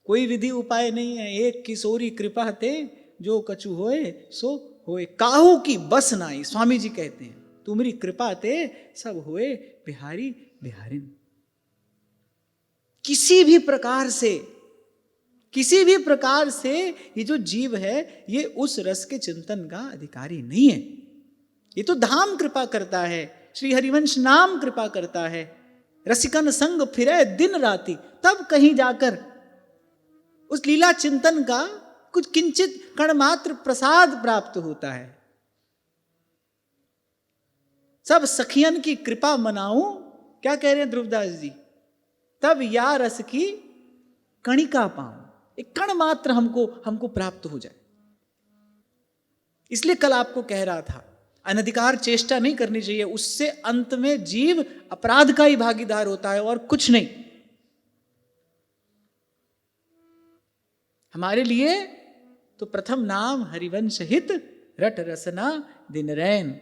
कोई विधि उपाय नहीं है। एक किशोरी कृपा ते जो कछु होए सो होए, काहू की बस नाई। स्वामी जी कहते हैं तुम्हारी कृपा ते सब होए बिहारी बिहारिन। किसी भी प्रकार से ये जो जीव है ये उस रस के चिंतन का अधिकारी नहीं है। ये तो धाम कृपा करता है, श्री हरिवंश नाम कृपा करता है। रसिकन संग फिरे दिन राति, तब कहीं जाकर उस लीला चिंतन का कुछ किंचित कण मात्र प्रसाद प्राप्त होता है। सब सखियन की कृपा मनाऊं, क्या कह रहे हैं ध्रुवदास जी, तब या रस की कणिका पाऊं, एक कण मात्र हमको प्राप्त हो जाए। इसलिए कल आपको कह रहा था अनधिकार चेष्टा नहीं करनी चाहिए, उससे अंत में जीव अपराध का ही भागीदार होता है और कुछ नहीं। हमारे लिए तो प्रथम नाम हरिवंश हित, रट रसना दिन रैन।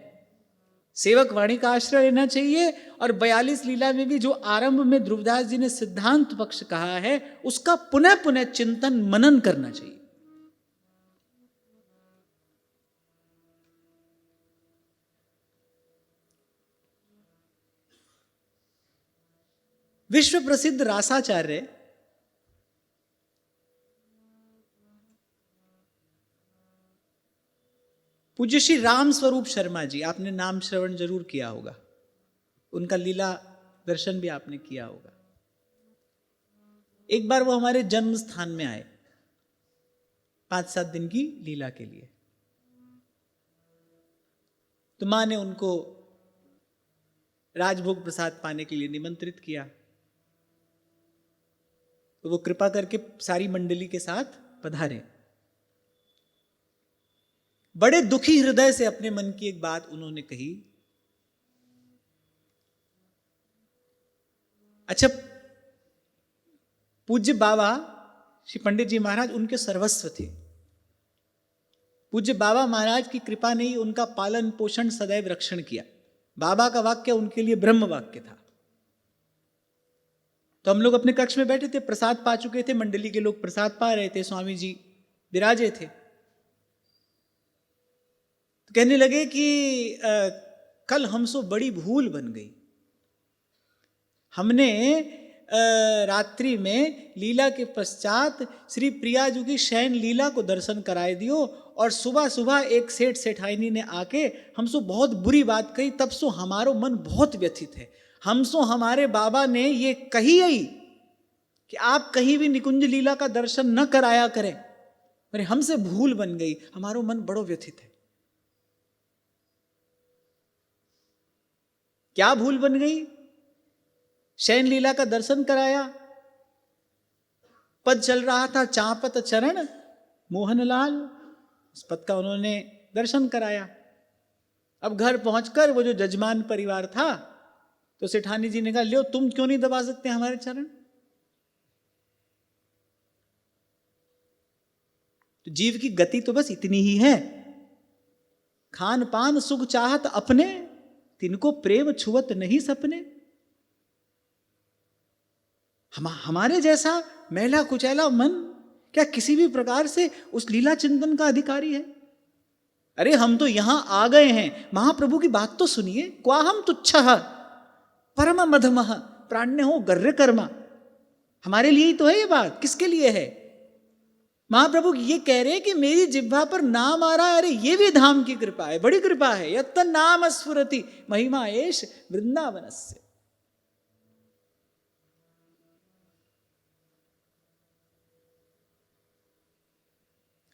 सेवक वाणी का आश्रय लेना चाहिए। और 42 लीला में भी जो आरंभ में ध्रुवदास जी ने सिद्धांत पक्ष कहा है उसका पुनः पुनः चिंतन मनन करना चाहिए। विश्व प्रसिद्ध रासाचार्य पूज्य श्री राम स्वरूप शर्मा जी, आपने नाम श्रवण जरूर किया होगा, उनका लीला दर्शन भी आपने किया होगा। एक बार वो हमारे जन्म स्थान में आए 5-7 दिन की लीला के लिए, तो मां ने उनको राजभोग प्रसाद पाने के लिए निमंत्रित किया। तो वो कृपा करके सारी मंडली के साथ पधारे। बड़े दुखी हृदय से अपने मन की एक बात उन्होंने कही। अच्छा, पूज्य बाबा श्री पंडित जी महाराज उनके सर्वस्व थे। पूज्य बाबा महाराज की कृपा ने ही उनका पालन पोषण सदैव रक्षण किया। बाबा का वाक्य उनके लिए ब्रह्म वाक्य था। तो हम लोग अपने कक्ष में बैठे थे, प्रसाद पा चुके थे, मंडली के लोग प्रसाद पा रहे थे, स्वामी जी विराजे थे। तो कहने लगे कि कल हमसे बड़ी भूल बन गई। हमने रात्रि में लीला के पश्चात श्री प्रिया जी की शयन लीला को दर्शन कराए दियो, और सुबह सुबह एक सेठ सेठाइनी ने आके हमसे बहुत बुरी बात कही। तब से हमारो मन बहुत व्यथित है। हमसे हमारे बाबा ने ये कही है कि आप कहीं भी निकुंज लीला का दर्शन न कराया करें। अरे हमसे भूल बन गई, हमारो मन बड़ो व्यथित है। क्या भूल बन गई? शयन लीला का दर्शन कराया, पद चल रहा था चापत चरण मोहनलाल, उस पद का उन्होंने दर्शन कराया। अब घर पहुंचकर वो जो जजमान परिवार था, तो सेठानी जी ने कहा, लो तुम क्यों नहीं दबा सकते हमारे चरण? तो जीव की गति तो बस इतनी ही है। खान पान सुख चाहत अपने, तिनको प्रेम छुवत नहीं सपने। हमारे जैसा मैला कुचैला मन क्या किसी भी प्रकार से उस लीला चिंतन का अधिकारी है? अरे हम तो यहां आ गए हैं, महाप्रभु की बात तो सुनिए। क्वाहम तुच्छः परम मधमः प्राण्य हो गर्र कर्मा। हमारे लिए ही तो है ये बात। किसके लिए है? महाप्रभु ये कह रहे हैं कि मेरी जिह्वा पर नाम आ रहा है। अरे ये भी धाम की कृपा है, बड़ी कृपा है। यत्त नाम स्फुरति महिमा एष वृंदावनस्य।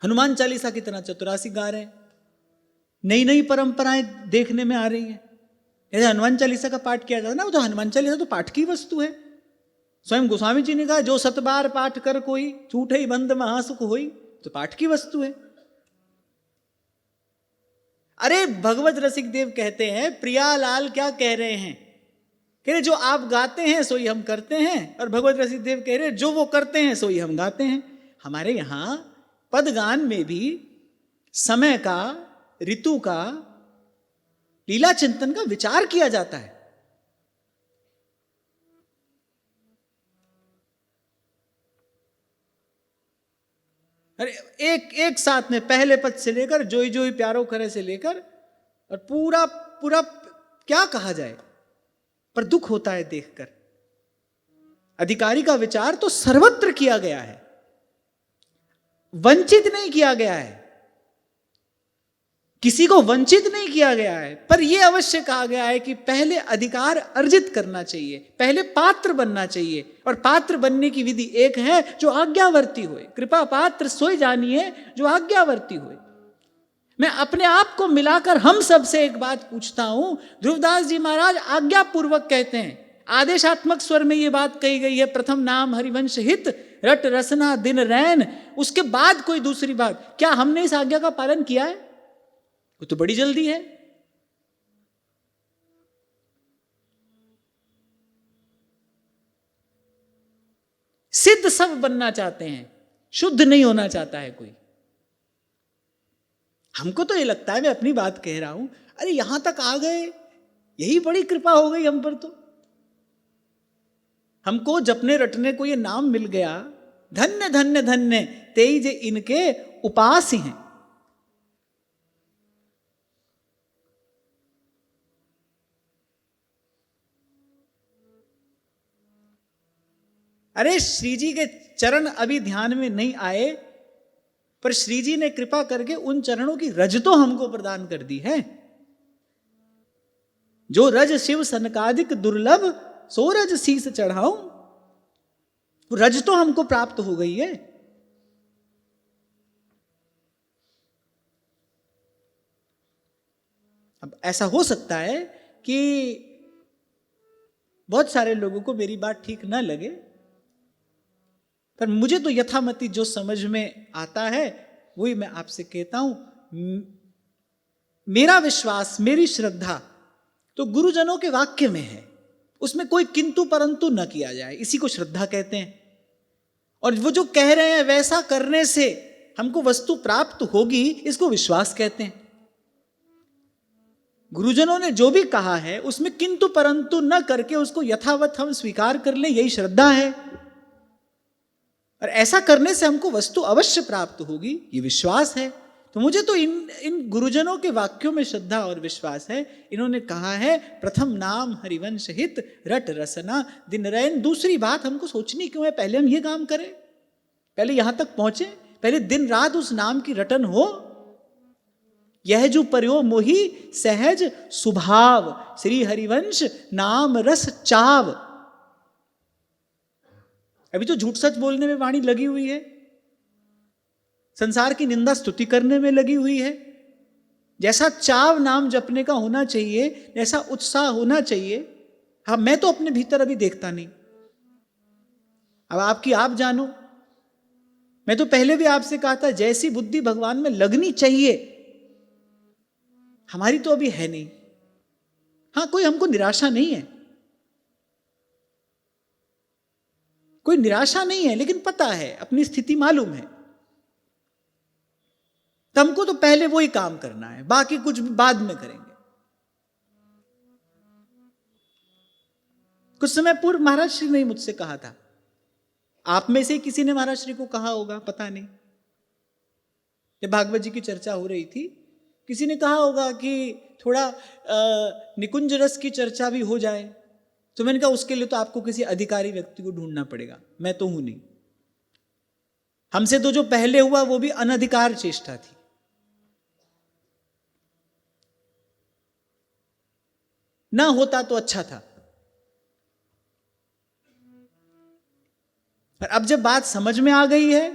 हनुमान चालीसा की तरह चतुरासी गा रहे हैं। नई नई परंपराएं देखने में आ रही हैं। यदि हनुमान चालीसा का पाठ किया जाता है ना, तो हनुमान चालीसा तो पाठ की वस्तु है। स्वयं गोस्वामी जी ने कहा, जो 7 बार पाठ कर कोई झूठे ही बंद महासुख होई, तो पाठ की वस्तु है। अरे भगवत रसिक देव कहते हैं, प्रियालाल क्या कह रहे हैं? कह रहे जो आप गाते हैं सोई हम करते हैं, और भगवत रसिक देव कह रहे जो वो करते हैं सोई हम गाते हैं। हमारे यहां पदगान में भी समय का, ऋतु का, लीला चिंतन का विचार किया जाता है। अरे एक एक साथ में पहले पद से लेकर जोई जोई प्यारो करे से लेकर और पूरा पूरा क्या कहा जाए, पर दुख होता है देखकर। अधिकारी का विचार तो सर्वत्र किया गया है, वंचित नहीं किया गया है, किसी को वंचित नहीं किया गया है, पर यह अवश्य कहा गया है कि पहले अधिकार अर्जित करना चाहिए, पहले पात्र बनना चाहिए। और पात्र बनने की विधि एक है जो आज्ञावर्ती होए। कृपा पात्र सोई जानिए जो आज्ञावर्ती होए। मैं अपने आप को मिलाकर हम सब से एक बात पूछता हूं, ध्रुवदास जी महाराज आज्ञापूर्वक कहते हैं, आदेशात्मक स्वर में यह बात कही गई है, प्रथम नाम हरिवंश हित रट रसना दिन रैन, उसके बाद कोई दूसरी बात। क्या हमने इस आज्ञा का पालन किया है? वो तो बड़ी जल्दी है। सिद्ध सब बनना चाहते हैं, शुद्ध नहीं होना चाहता है कोई। हमको तो ये लगता है, मैं अपनी बात कह रहा हूं, अरे यहां तक आ गए, यही बड़ी कृपा हो गई हम पर। तो हमको जपने रटने को ये नाम मिल गया, धन्य धन्य धन्य तेज इनके उपास हैं। अरे श्री जी के चरण अभी ध्यान में नहीं आए, पर श्री जी ने कृपा करके उन चरणों की रज तो हमको प्रदान कर दी है। जो रज शिव सनकादिक दुर्लभ सो रज शीस चढ़ाऊं, रज तो हमको प्राप्त हो गई है। अब ऐसा हो सकता है कि बहुत सारे लोगों को मेरी बात ठीक ना लगे, पर मुझे तो यथामति जो समझ में आता है वही मैं आपसे कहता हूं। मेरा विश्वास, मेरी श्रद्धा तो गुरुजनों के वाक्य में है, उसमें कोई किंतु परंतु न किया जाए, इसी को श्रद्धा कहते हैं। और वो जो कह रहे हैं वैसा करने से हमको वस्तु प्राप्त होगी, इसको विश्वास कहते हैं। गुरुजनों ने जो भी कहा है उसमें किंतु परंतु न करके उसको यथावत हम स्वीकार कर लें, यही श्रद्धा है। और ऐसा करने से हमको वस्तु अवश्य प्राप्त होगी, ये विश्वास है। तो मुझे तो इन गुरुजनों के वाक्यों में श्रद्धा और विश्वास है। इन्होंने कहा है प्रथम नाम हरिवंश हित रट रसना दिन रैन। दूसरी बात हमको सोचनी क्यों है, पहले हम ये काम करें, पहले यहां तक पहुंचे, पहले दिन रात उस नाम की रटन हो। यह जो पर्यो मोही सहज सुभाव, श्री हरिवंश नाम रस चाव। अभी तो झूठ सच बोलने में वाणी लगी हुई है, संसार की निंदा स्तुति करने में लगी हुई है। जैसा चाव नाम जपने का होना चाहिए, जैसा उत्साह होना चाहिए, हाँ मैं तो अपने भीतर अभी देखता नहीं। अब आपकी आप जानो। मैं तो पहले भी आपसे कहा था, जैसी बुद्धि भगवान में लगनी चाहिए हमारी तो अभी है नहीं। हाँ कोई हमको निराशा नहीं है, कोई निराशा नहीं है, लेकिन पता है, अपनी स्थिति मालूम है। तो हमको तो पहले वही काम करना है, बाकी कुछ बाद में करेंगे। कुछ समय पूर्व महाराज श्री ने मुझसे कहा था, आप में से किसी ने महाराज श्री को कहा होगा, पता नहीं, जब भागवत जी की चर्चा हो रही थी, किसी ने कहा होगा कि थोड़ा निकुंज रस की चर्चा भी हो जाए। तो मैंने कहा उसके लिए तो आपको किसी अधिकारी व्यक्ति को ढूंढना पड़ेगा, मैं तो हूं नहीं। हमसे तो जो पहले हुआ वो भी अनधिकार चेष्टा थी। ना होता तो अच्छा था। पर अब जब बात समझ में आ गई है,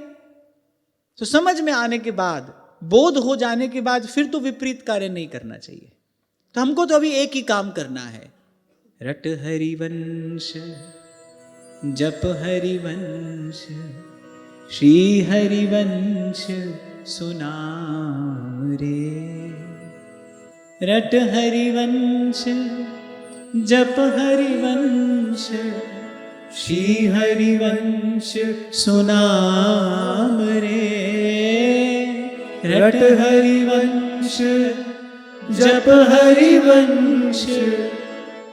तो समझ में आने के बाद, बोध हो जाने के बाद फिर तो विपरीत कार्य नहीं करना चाहिए। तो हमको तो अभी एक ही काम करना है, रट हरिवंश जप हरिवंश श्री हरिवंश सुनाम रे। रट हरिवंश जप हरिवंश श्री हरिवंश सुनाम रे। रट हरिवंश जप हरिवंश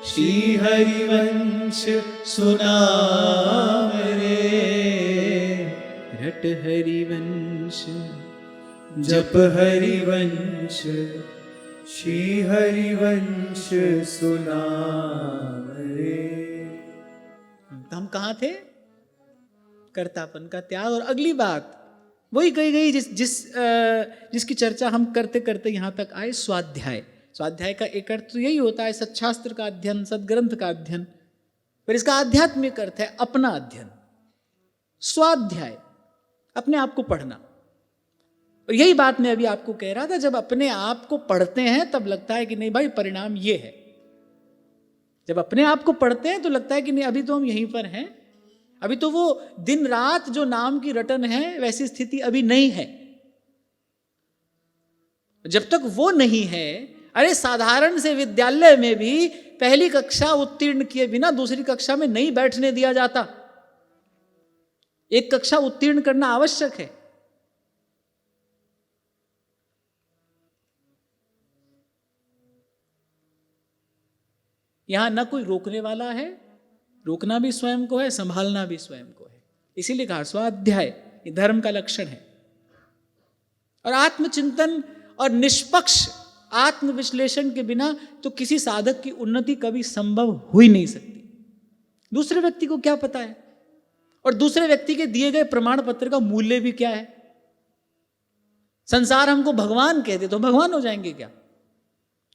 श्री हरिवंश सुनाम रे। रट हरिवंश वंश जप हरिवंश श्री हरिवंश सुनाम रे। हम कहाँ थे? कर्तापन का त्याग। और अगली बात वही कही गई जिसकी चर्चा हम करते करते यहाँ तक आए, स्वाध्याय। स्वाध्याय का एक अर्थ तो यही होता है सच्छास्त्र का अध्ययन, सदग्रंथ का अध्ययन। फिर इसका आध्यात्मिक अर्थ है अपना अध्ययन। स्वाध्याय, अपने आप को पढ़ना। और यही बात मैं अभी आपको कह रहा था, जब अपने आप को पढ़ते हैं तब लगता है कि नहीं भाई परिणाम ये है। जब अपने आप को पढ़ते हैं तो लगता है कि नहीं अभी तो हम यहीं पर हैं, अभी तो वो दिन रात जो नाम की रटन है वैसी स्थिति अभी नहीं है। जब तक वो नहीं है, अरे साधारण से विद्यालय में भी पहली कक्षा उत्तीर्ण किए बिना दूसरी कक्षा में नहीं बैठने दिया जाता। एक कक्षा उत्तीर्ण करना आवश्यक है। यहां ना कोई रोकने वाला है, रोकना भी स्वयं को है, संभालना भी स्वयं को है। इसीलिए कहा स्वाध्याय ये धर्म का लक्षण है। और आत्मचिंतन और निष्पक्ष आत्मविश्लेषण के बिना तो किसी साधक की उन्नति कभी संभव हो ही नहीं सकती। दूसरे व्यक्ति को क्या पता है, और दूसरे व्यक्ति के दिए गए प्रमाण पत्र का मूल्य भी क्या है। संसार हमको भगवान कह दे तो भगवान हो जाएंगे क्या?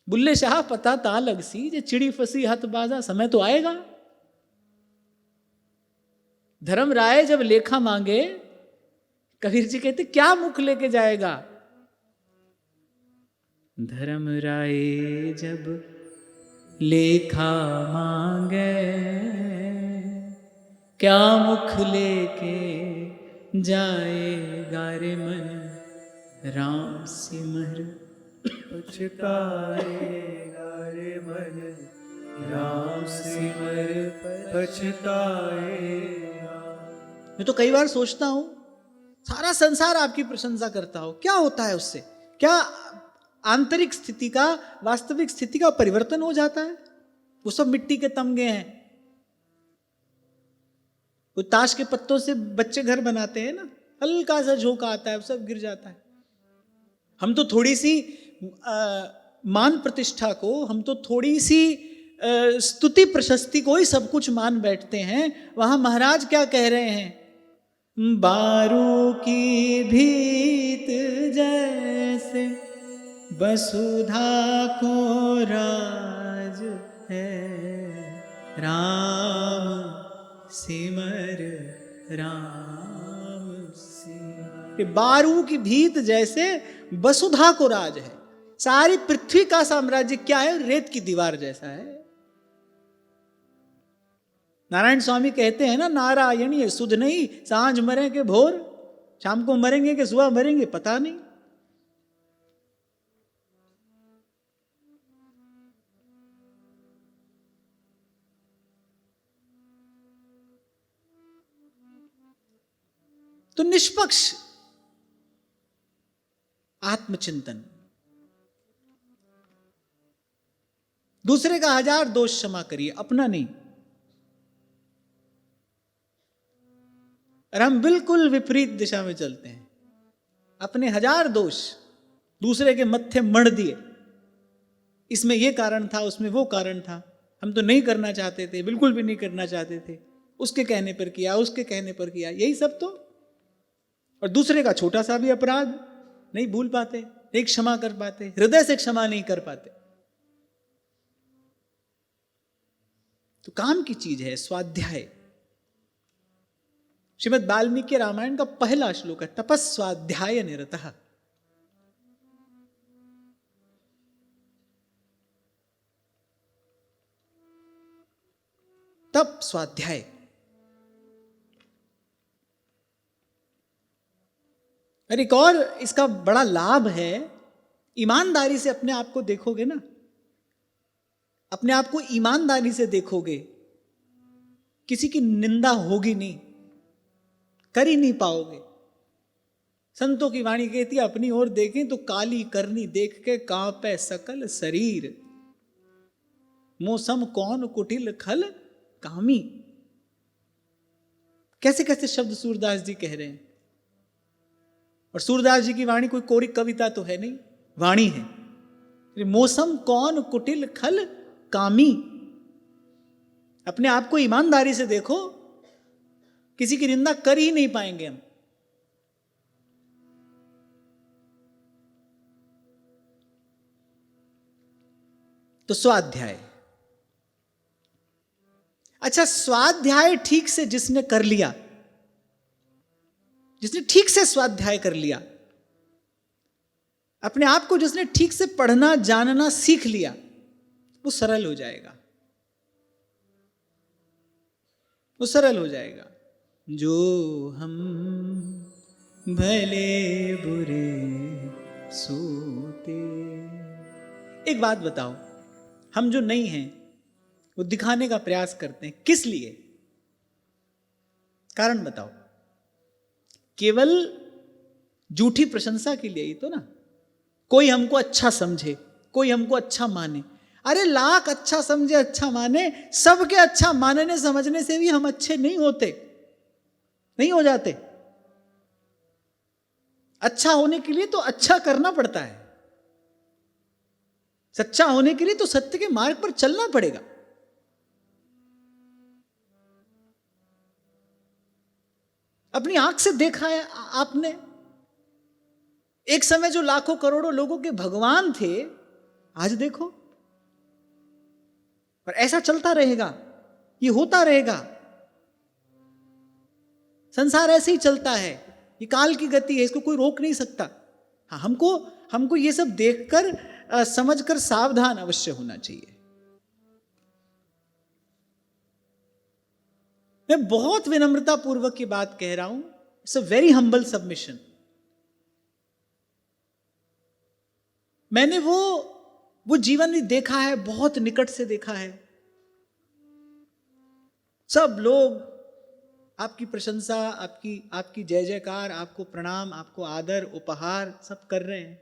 बुल्ले शाह पता ता लगसी जे चिड़ी फसी हथ बाजा, समय तो आएगा। धर्म राय जब लेखा मांगे, कबीर जी कहते क्या मुख लेके जाएगा। धर्म राय जब लेखा मांगे, क्या मुख लेके जाएगा रे मन, राम सिमर पछताएगा रे मन, राम सिमर पछताएगा। मैं तो कई बार सोचता हूं, सारा संसार आपकी प्रशंसा करता हो, क्या होता है उससे? क्या आंतरिक स्थिति का, वास्तविक स्थिति का परिवर्तन हो जाता है? वो सब मिट्टी के तमगे हैं। वो ताश के पत्तों से बच्चे घर बनाते हैं ना, हल्का सा झोंका आता है, सब गिर जाता है। हम तो थोड़ी सी मान प्रतिष्ठा को, हम तो थोड़ी सी स्तुति प्रशस्ति को ही सब कुछ मान बैठते हैं। वहां महाराज क्या कह रहे हैं? बारू की भीत जैसे वसुधा को राज है, राम सिमर राम सिमर। बारू की भीत जैसे वसुधा को राज है। सारी पृथ्वी का साम्राज्य क्या है? रेत की दीवार जैसा है। नारायण स्वामी कहते हैं ना, नारायणीय सुध नहीं, सांझ मरे के भोर, शाम को मरेंगे कि सुबह मरेंगे पता नहीं। तो निष्पक्ष आत्मचिंतन, दूसरे का 1000 दोष क्षमा करिए, अपना नहीं। और हम बिल्कुल विपरीत दिशा में चलते हैं। अपने 1000 दोष दूसरे के मत्थे मढ़ दिए, इसमें यह कारण था, उसमें वो कारण था, हम तो नहीं करना चाहते थे, बिल्कुल भी नहीं करना चाहते थे, उसके कहने पर किया, उसके कहने पर किया, यही सब तो। और दूसरे का छोटा सा भी अपराध नहीं भूल पाते, नहीं क्षमा कर पाते, हृदय से क्षमा नहीं कर पाते। तो काम की चीज है स्वाध्याय। श्रीमद् वाल्मीकि रामायण का पहला श्लोक है, तपस्वाध्याय निरतः। तप स्वाध्याय। और एक और इसका बड़ा लाभ है, ईमानदारी से अपने आप को देखोगे ना, अपने आप को ईमानदारी से देखोगे, किसी की निंदा होगी नहीं, कर ही नहीं पाओगे। संतों की वाणी कहती है, अपनी ओर देखें तो काली करनी देख के कांपे सकल शरीर, मौसम कौन कुटिल खल कामी। कैसे कैसे शब्द सूरदास जी कह रहे हैं। और सूरदास जी की वाणी कोई कोरी कविता तो है नहीं, वाणी है। मौसम कौन कुटिल खल कामी। अपने आप को ईमानदारी से देखो, किसी की निंदा कर ही नहीं पाएंगे हम। तो स्वाध्याय, अच्छा स्वाध्याय ठीक से जिसने कर लिया, जिसने ठीक से स्वाध्याय कर लिया, अपने आप को जिसने ठीक से पढ़ना जानना सीख लिया, वो सरल हो जाएगा, वो सरल हो जाएगा। जो हम भले बुरे सूते। एक बात बताओ, हम जो नहीं हैं वो दिखाने का प्रयास करते हैं, किस लिए? कारण बताओ। केवल झूठी प्रशंसा के लिए ही तो ना, कोई हमको अच्छा समझे, कोई हमको अच्छा माने। अरे लाख अच्छा समझे अच्छा माने, सबके अच्छा मानने समझने से भी हम अच्छे नहीं होते, नहीं हो जाते। अच्छा होने के लिए तो अच्छा करना पड़ता है, सच्चा होने के लिए तो सत्य के मार्ग पर चलना पड़ेगा। अपनी आंख से देखा है आपने, एक समय जो लाखों करोड़ों लोगों के भगवान थे, आज देखो। पर ऐसा चलता रहेगा, ये होता रहेगा, संसार ऐसे ही चलता है, ये काल की गति है, इसको कोई रोक नहीं सकता। हाँ, हमको ये सब देखकर समझकर सावधान अवश्य होना चाहिए। मैं बहुत विनम्रता पूर्वक की बात कह रहा हूं, it's a very humble submission. मैंने वो जीवन भी देखा है, बहुत निकट से देखा है। सब लोग आपकी प्रशंसा, आपकी जय जयकार, आपको प्रणाम, आपको आदर उपहार सब कर रहे हैं।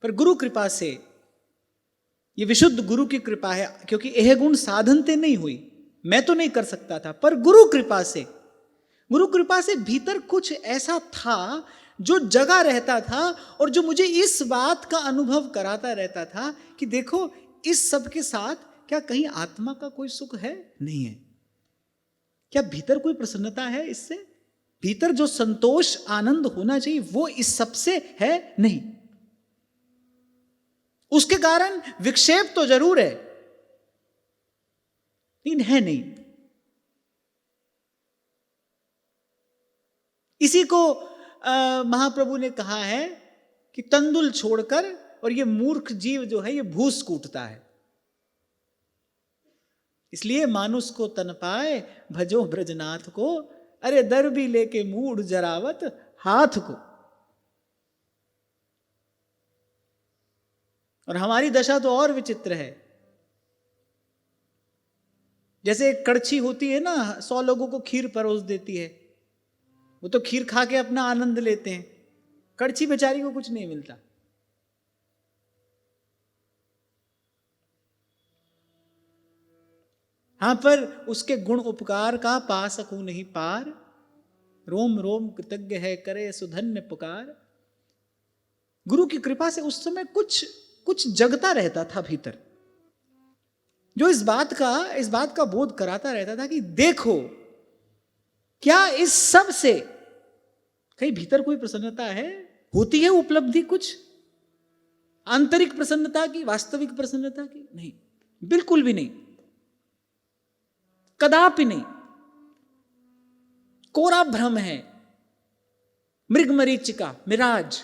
पर गुरु कृपा से, ये विशुद्ध गुरु की कृपा है, क्योंकि यह गुण साधन से नहीं हुई, मैं तो नहीं कर सकता था, पर गुरु कृपा से भीतर कुछ ऐसा था जो जगा रहता था, और जो मुझे इस बात का अनुभव कराता रहता था कि देखो, इस सब के साथ क्या कहीं आत्मा का कोई सुख है? नहीं है। क्या भीतर कोई प्रसन्नता है? इससे भीतर जो संतोष आनंद होना चाहिए वो इस सब से है? नहीं। उसके कारण विक्षेप तो जरूर है, लेकिन है नहीं। इसी को महाप्रभु ने कहा है कि तंदुल छोड़कर, और ये मूर्ख जीव जो है ये भूस कूटता है, इसलिए मानुष को तन पाए भजो ब्रजनाथ को, अरे दर भी लेके मूढ़ जरावत हाथ को। और हमारी दशा तो और विचित्र है। जैसे एक कड़छी होती है ना, 100 लोगों को खीर परोस देती है, वो तो खीर खा के अपना आनंद लेते हैं, कड़छी बेचारी को कुछ नहीं मिलता। हाँ, पर उसके गुण उपकार का पा सकूं नहीं पार, रोम रोम कृतज्ञ है करे सुधन्य पुकार। गुरु की कृपा से उस समय कुछ जगता रहता था भीतर, जो इस बात का बोध कराता रहता था कि देखो, क्या इस सब से कहीं भीतर कोई प्रसन्नता है? होती है उपलब्धि कुछ आंतरिक प्रसन्नता की, वास्तविक प्रसन्नता की? नहीं, बिल्कुल भी नहीं, कदापि नहीं। कोरा भ्रम है, मृग मरीचिका, मिराज।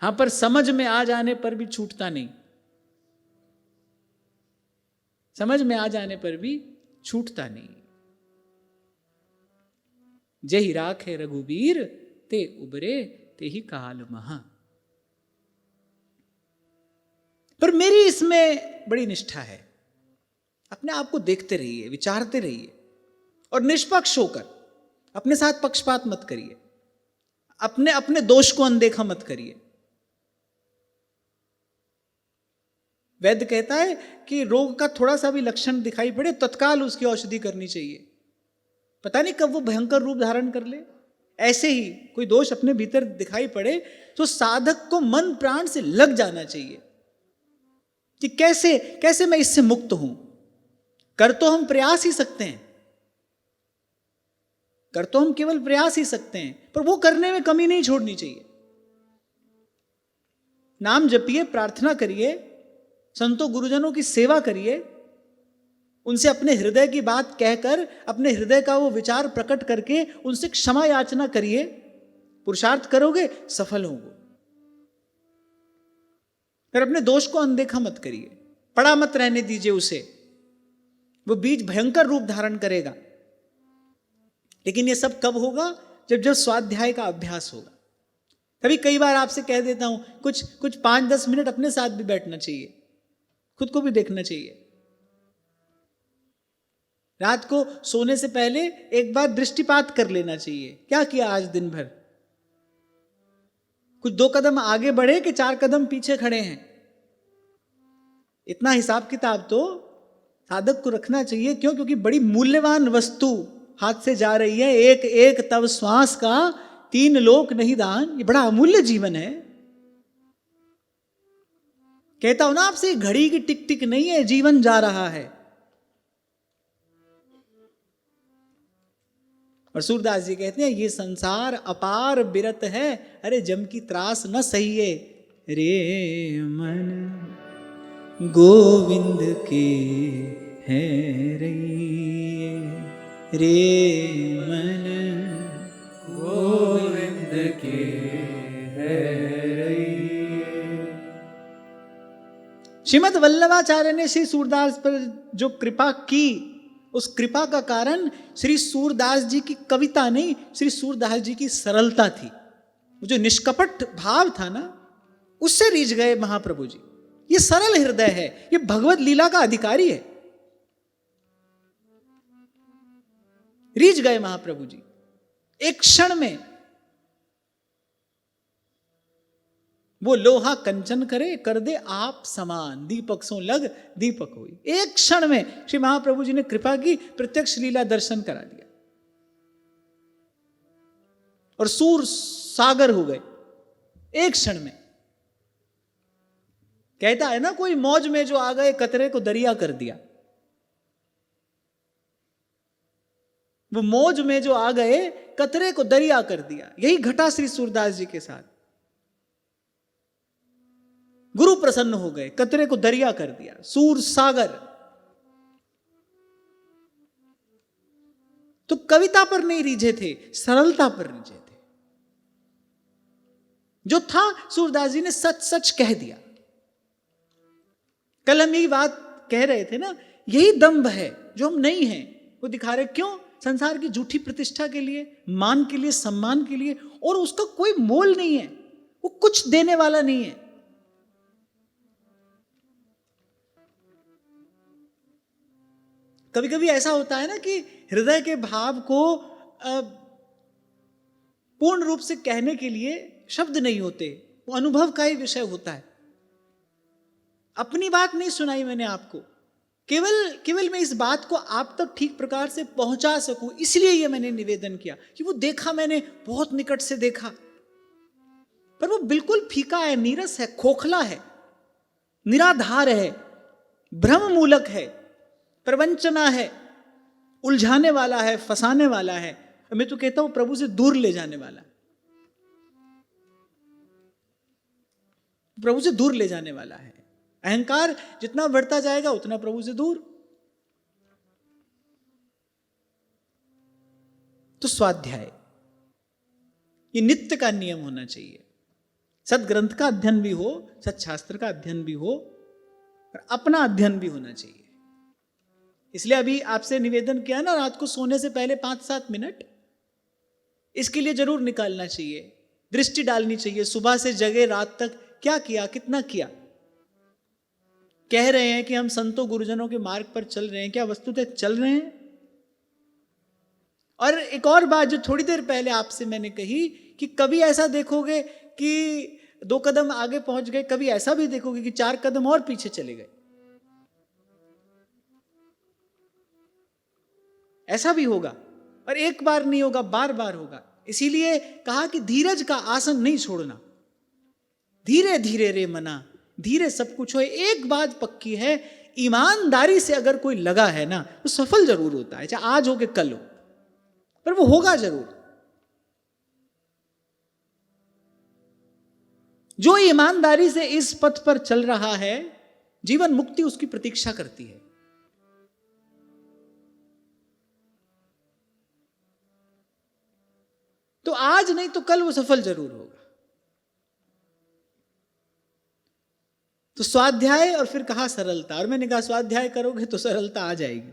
हां, पर समझ में आ जाने पर भी छूटता नहीं, समझ में आ जाने पर भी छूटता नहीं। जही राखे रघुबीर ते उबरे ते ही काल महा। पर मेरी इसमें बड़ी निष्ठा है। अपने आप को देखते रहिए, विचारते रहिए, और निष्पक्ष होकर, अपने साथ पक्षपात मत करिए, अपने दोष को अनदेखा मत करिए। वैद्य कहता है कि रोग का थोड़ा सा भी लक्षण दिखाई पड़े तत्काल उसकी औषधि करनी चाहिए, पता नहीं कब वो भयंकर रूप धारण कर ले। ऐसे ही कोई दोष अपने भीतर दिखाई पड़े तो साधक को मन प्राण से लग जाना चाहिए कि कैसे कैसे मैं इससे मुक्त हूं। कर तो हम प्रयास ही सकते हैं, कर तो हम केवल प्रयास ही सकते हैं, पर वो करने में कमी नहीं छोड़नी चाहिए। नाम जपिए, प्रार्थना करिए, संतों गुरुजनों की सेवा करिए, उनसे अपने हृदय की बात कहकर अपने हृदय का वो विचार प्रकट करके उनसे क्षमा याचना करिए। पुरुषार्थ करोगे सफल होगे। फिर अपने दोष को अनदेखा मत करिए, पड़ा मत रहने दीजिए उसे, वो बीज भयंकर रूप धारण करेगा। लेकिन ये सब कब होगा? जब जब स्वाध्याय का अभ्यास होगा। तभी कई बार आपसे कह देता हूं कुछ 5-10 मिनट अपने साथ भी बैठना चाहिए, खुद को भी देखना चाहिए। रात को सोने से पहले एक बार दृष्टिपात कर लेना चाहिए, क्या किया आज दिन भर। कुछ 2 कदम आगे बढ़े कि 4 कदम पीछे खड़े हैं, इतना हिसाब किताब तो साधक को रखना चाहिए। क्यों? क्योंकि बड़ी मूल्यवान वस्तु हाथ से जा रही है। एक एक तव श्वास का 3 लोक नहीं दान, ये बड़ा अमूल्य जीवन है। कहता हूं ना आपसे, घड़ी की टिक टिक नहीं है, जीवन जा रहा है। और सूरदास जी कहते हैं ये संसार अपार बिरत है, अरे जम की त्रास न सहिए। रे मन गोविंद के है रही, रे मन गोविंद के है रही। श्रीमद् वल्लभाचार्य ने श्री सूरदास पर जो कृपा की, उस कृपा का कारण श्री सूरदास जी की कविता नहीं, श्री सूरदास जी की सरलता थी। वो जो निष्कपट भाव था ना, उससे रीझ गए महाप्रभु जी। ये सरल हृदय है, ये भगवत लीला का अधिकारी है। रीझ गए महाप्रभु जी एक क्षण में। वो लोहा कंचन करे, कर दे आप समान, दीपक सो लग दीपक हुई। एक क्षण में श्री महाप्रभु जी ने कृपा की, प्रत्यक्ष लीला दर्शन करा दिया और सूर सागर हो गए एक क्षण में। कहता है ना कोई, मौज में जो आ गए कतरे को दरिया कर दिया। वो मौज में जो आ गए कतरे को दरिया कर दिया। यही घटा श्री सूरदास जी के साथ। गुरु प्रसन्न हो गए, कतरे को दरिया कर दिया, सूर सागर। तो कविता पर नहीं रीझे थे, सरलता पर रीझे थे। जो था सूरदास जी ने सच सच कह दिया। कल हम यही बात कह रहे थे ना, यही दंभ है जो हम नहीं हैं, वो दिखा रहे। क्यों? संसार की झूठी प्रतिष्ठा के लिए, मान के लिए, सम्मान के लिए, और उसका कोई मोल नहीं है, वो कुछ देने वाला नहीं है। कभी कभी ऐसा होता है ना कि हृदय के भाव को पूर्ण रूप से कहने के लिए शब्द नहीं होते, वो अनुभव का ही विषय होता है। अपनी बात नहीं सुनाई मैंने आपको, केवल मैं इस बात को आप तक ठीक प्रकार से पहुंचा सकूं, इसलिए ये मैंने निवेदन किया कि वो देखा मैंने, बहुत निकट से देखा, पर वो बिल्कुल फीका है, नीरस है, खोखला है, निराधार है, भ्रम मूलक है, प्रवंचना है, उलझाने वाला है, फंसाने वाला है। मैं तो कहता हूं प्रभु से दूर ले जाने वाला, प्रभु से दूर ले जाने वाला है। अहंकार जितना बढ़ता जाएगा उतना प्रभु से दूर। तो स्वाध्याय ये नित्य का नियम होना चाहिए। सदग्रंथ का अध्ययन भी हो, सत्शास्त्र का अध्ययन भी हो, और अपना अध्ययन भी होना चाहिए। इसलिए अभी आपसे निवेदन किया ना, रात को सोने से पहले 5-7 मिनट इसके लिए जरूर निकालना चाहिए, दृष्टि डालनी चाहिए। सुबह से जगे रात तक क्या किया, कितना किया। कह रहे हैं कि हम संतों गुरुजनों के मार्ग पर चल रहे हैं, क्या वस्तुतः चल रहे हैं? और एक और बात जो थोड़ी देर पहले आपसे मैंने कही कि कभी ऐसा देखोगे कि 2 कदम आगे पहुंच गए, कभी ऐसा भी देखोगे कि 4 कदम और पीछे चले गए। ऐसा भी होगा, और एक बार नहीं होगा, बार बार होगा। इसीलिए कहा कि धीरज का आसन नहीं छोड़ना, धीरे धीरे रे मना, धीरे सब कुछ हो। एक बात पक्की है, ईमानदारी से अगर कोई लगा है ना, तो सफल जरूर होता है, चाहे आज हो के कल हो, पर वो होगा जरूर। जो ईमानदारी से इस पथ पर चल रहा है, जीवन मुक्ति उसकी प्रतीक्षा करती है। तो आज नहीं तो कल वो सफल जरूर होगा। तो स्वाध्याय और फिर कहा सरलता, और मैंने कहा स्वाध्याय करोगे तो सरलता आ जाएगी।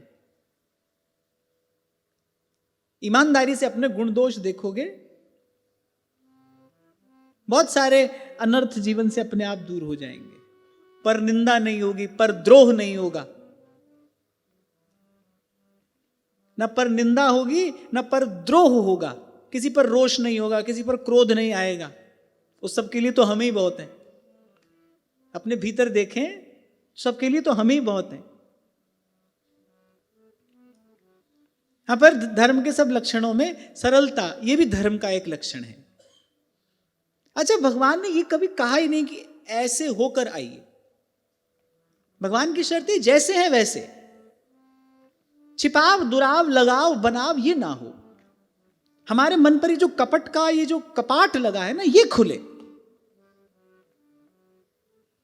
ईमानदारी से अपने गुण दोष देखोगे, बहुत सारे अनर्थ जीवन से अपने आप दूर हो जाएंगे। पर निंदा नहीं होगी, पर द्रोह नहीं होगा, न पर निंदा होगी न पर द्रोह होगा, किसी पर रोष नहीं होगा, किसी पर क्रोध नहीं आएगा। उस सब के लिए तो हम ही बहुत हैं। अपने भीतर देखें, सबके लिए तो हम ही बहुत हैं। यहां पर धर्म के सब लक्षणों में सरलता, यह भी धर्म का एक लक्षण है। अच्छा, भगवान ने ये कभी कहा ही नहीं कि ऐसे होकर आइए। भगवान की शर्त है जैसे है वैसे, छिपाव दुराव लगाव बनाव ये ना हो। हमारे मन पर ये जो कपट का ये जो कपाट लगा है ना, ये खुले,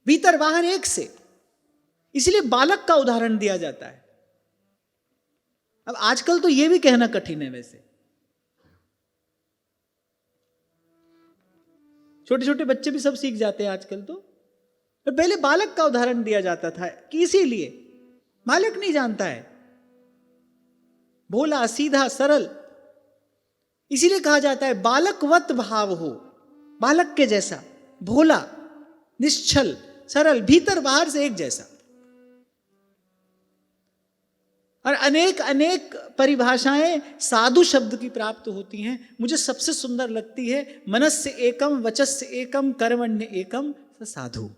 भीतर बाहर एक से। इसलिए बालक का उदाहरण दिया जाता है। अब आजकल तो ये भी कहना कठिन है, वैसे छोटे छोटे बच्चे भी सब सीख जाते हैं आजकल तो, पर पहले बालक का उदाहरण दिया जाता था कि इसीलिए बालक नहीं जानता है, भोला सीधा सरल, इसीलिए कहा जाता है बालकवत भाव हो, बालक के जैसा, भोला निश्चल सरल, भीतर बाहर से एक जैसा। और अनेक अनेक परिभाषाएं साधु शब्द की प्राप्त होती हैं। मुझे सबसे सुंदर लगती है मनस्य एकम वचस्य एकम कर्मण्य एकम स साधु।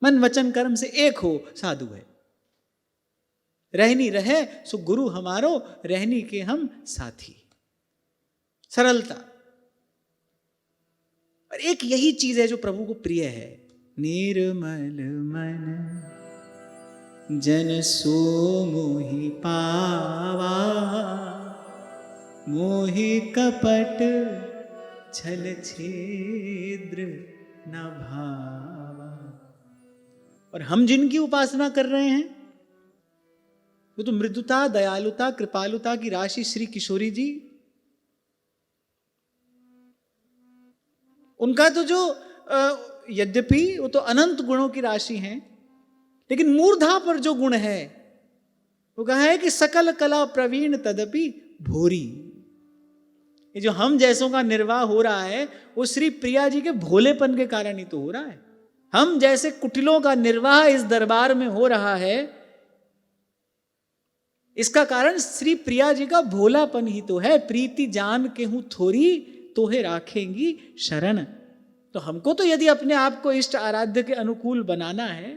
मन वचन कर्म से एक हो, साधु है। रहनी रहे सो गुरु हमारो, रहनी के हम साथी। सरलता, और एक यही चीज है जो प्रभु को प्रिय है। निर्मल मन जन सो मोहि पावा, मोहि कपट छल छेद्र न भावा। और हम जिनकी उपासना कर रहे हैं वो तो मृदुता, दयालुता, कृपालुता की राशि श्री किशोरी जी। उनका तो जो यद्यपि वो तो अनंत गुणों की राशि हैं, लेकिन मूर्धा पर जो गुण है वो कहा है कि सकल कला प्रवीण तदपि भोरी। ये जो हम जैसों का निर्वाह हो रहा है वो श्री प्रिया जी के भोलेपन के कारण ही तो हो रहा है। हम जैसे कुटिलों का निर्वाह इस दरबार में हो रहा है, इसका कारण श्री प्रिया जी का भोलापन ही तो है। प्रीति जान के हूं थोड़ी, तोहे राखेंगी शरण। तो हमको तो यदि अपने आप को इष्ट आराध्य के अनुकूल बनाना है,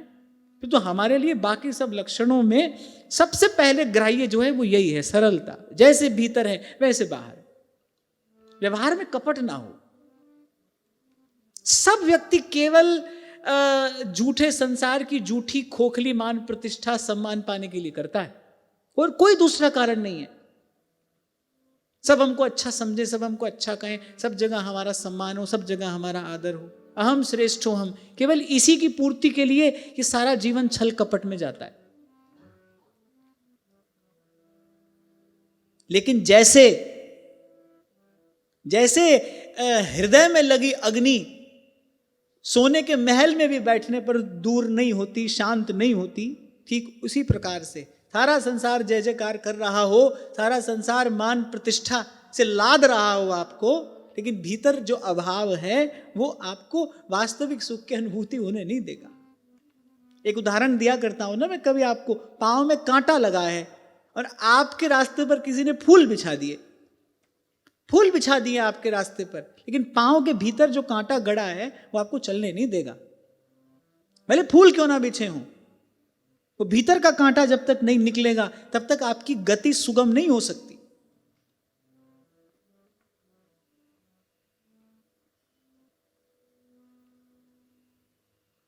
तो हमारे लिए बाकी सब लक्षणों में सबसे पहले ग्राह्य जो है वो यही है, सरलता। जैसे भीतर है वैसे बाहर, व्यवहार में कपट ना हो। सब व्यक्ति केवल झूठे संसार की झूठी खोखली मान प्रतिष्ठा सम्मान पाने के लिए करता है, और कोई दूसरा कारण नहीं है। सब हमको अच्छा समझे, सब हमको अच्छा कहें, सब जगह हमारा सम्मान हो, सब जगह हमारा आदर हो, अहम श्रेष्ठ हो हम, केवल इसी की पूर्ति के लिए ये सारा जीवन छल कपट में जाता है। लेकिन जैसे जैसे हृदय में लगी अग्नि सोने के महल में भी बैठने पर दूर नहीं होती, शांत नहीं होती, ठीक उसी प्रकार से सारा संसार जय जयकार कर रहा हो, सारा संसार मान प्रतिष्ठा से लाद रहा हो आपको, लेकिन भीतर जो अभाव है वो आपको वास्तविक सुख की अनुभूति होने नहीं देगा। एक उदाहरण दिया करता हूं ना मैं कभी आपको, पांव में कांटा लगा है और आपके रास्ते पर किसी ने फूल बिछा दिए, फूल बिछा दिए आपके रास्ते पर, लेकिन पांव के भीतर जो कांटा गड़ा है वो आपको चलने नहीं देगा, भले फूल क्यों ना बिछे हों। वो भीतर का कांटा जब तक नहीं निकलेगा तब तक आपकी गति सुगम नहीं हो सकती।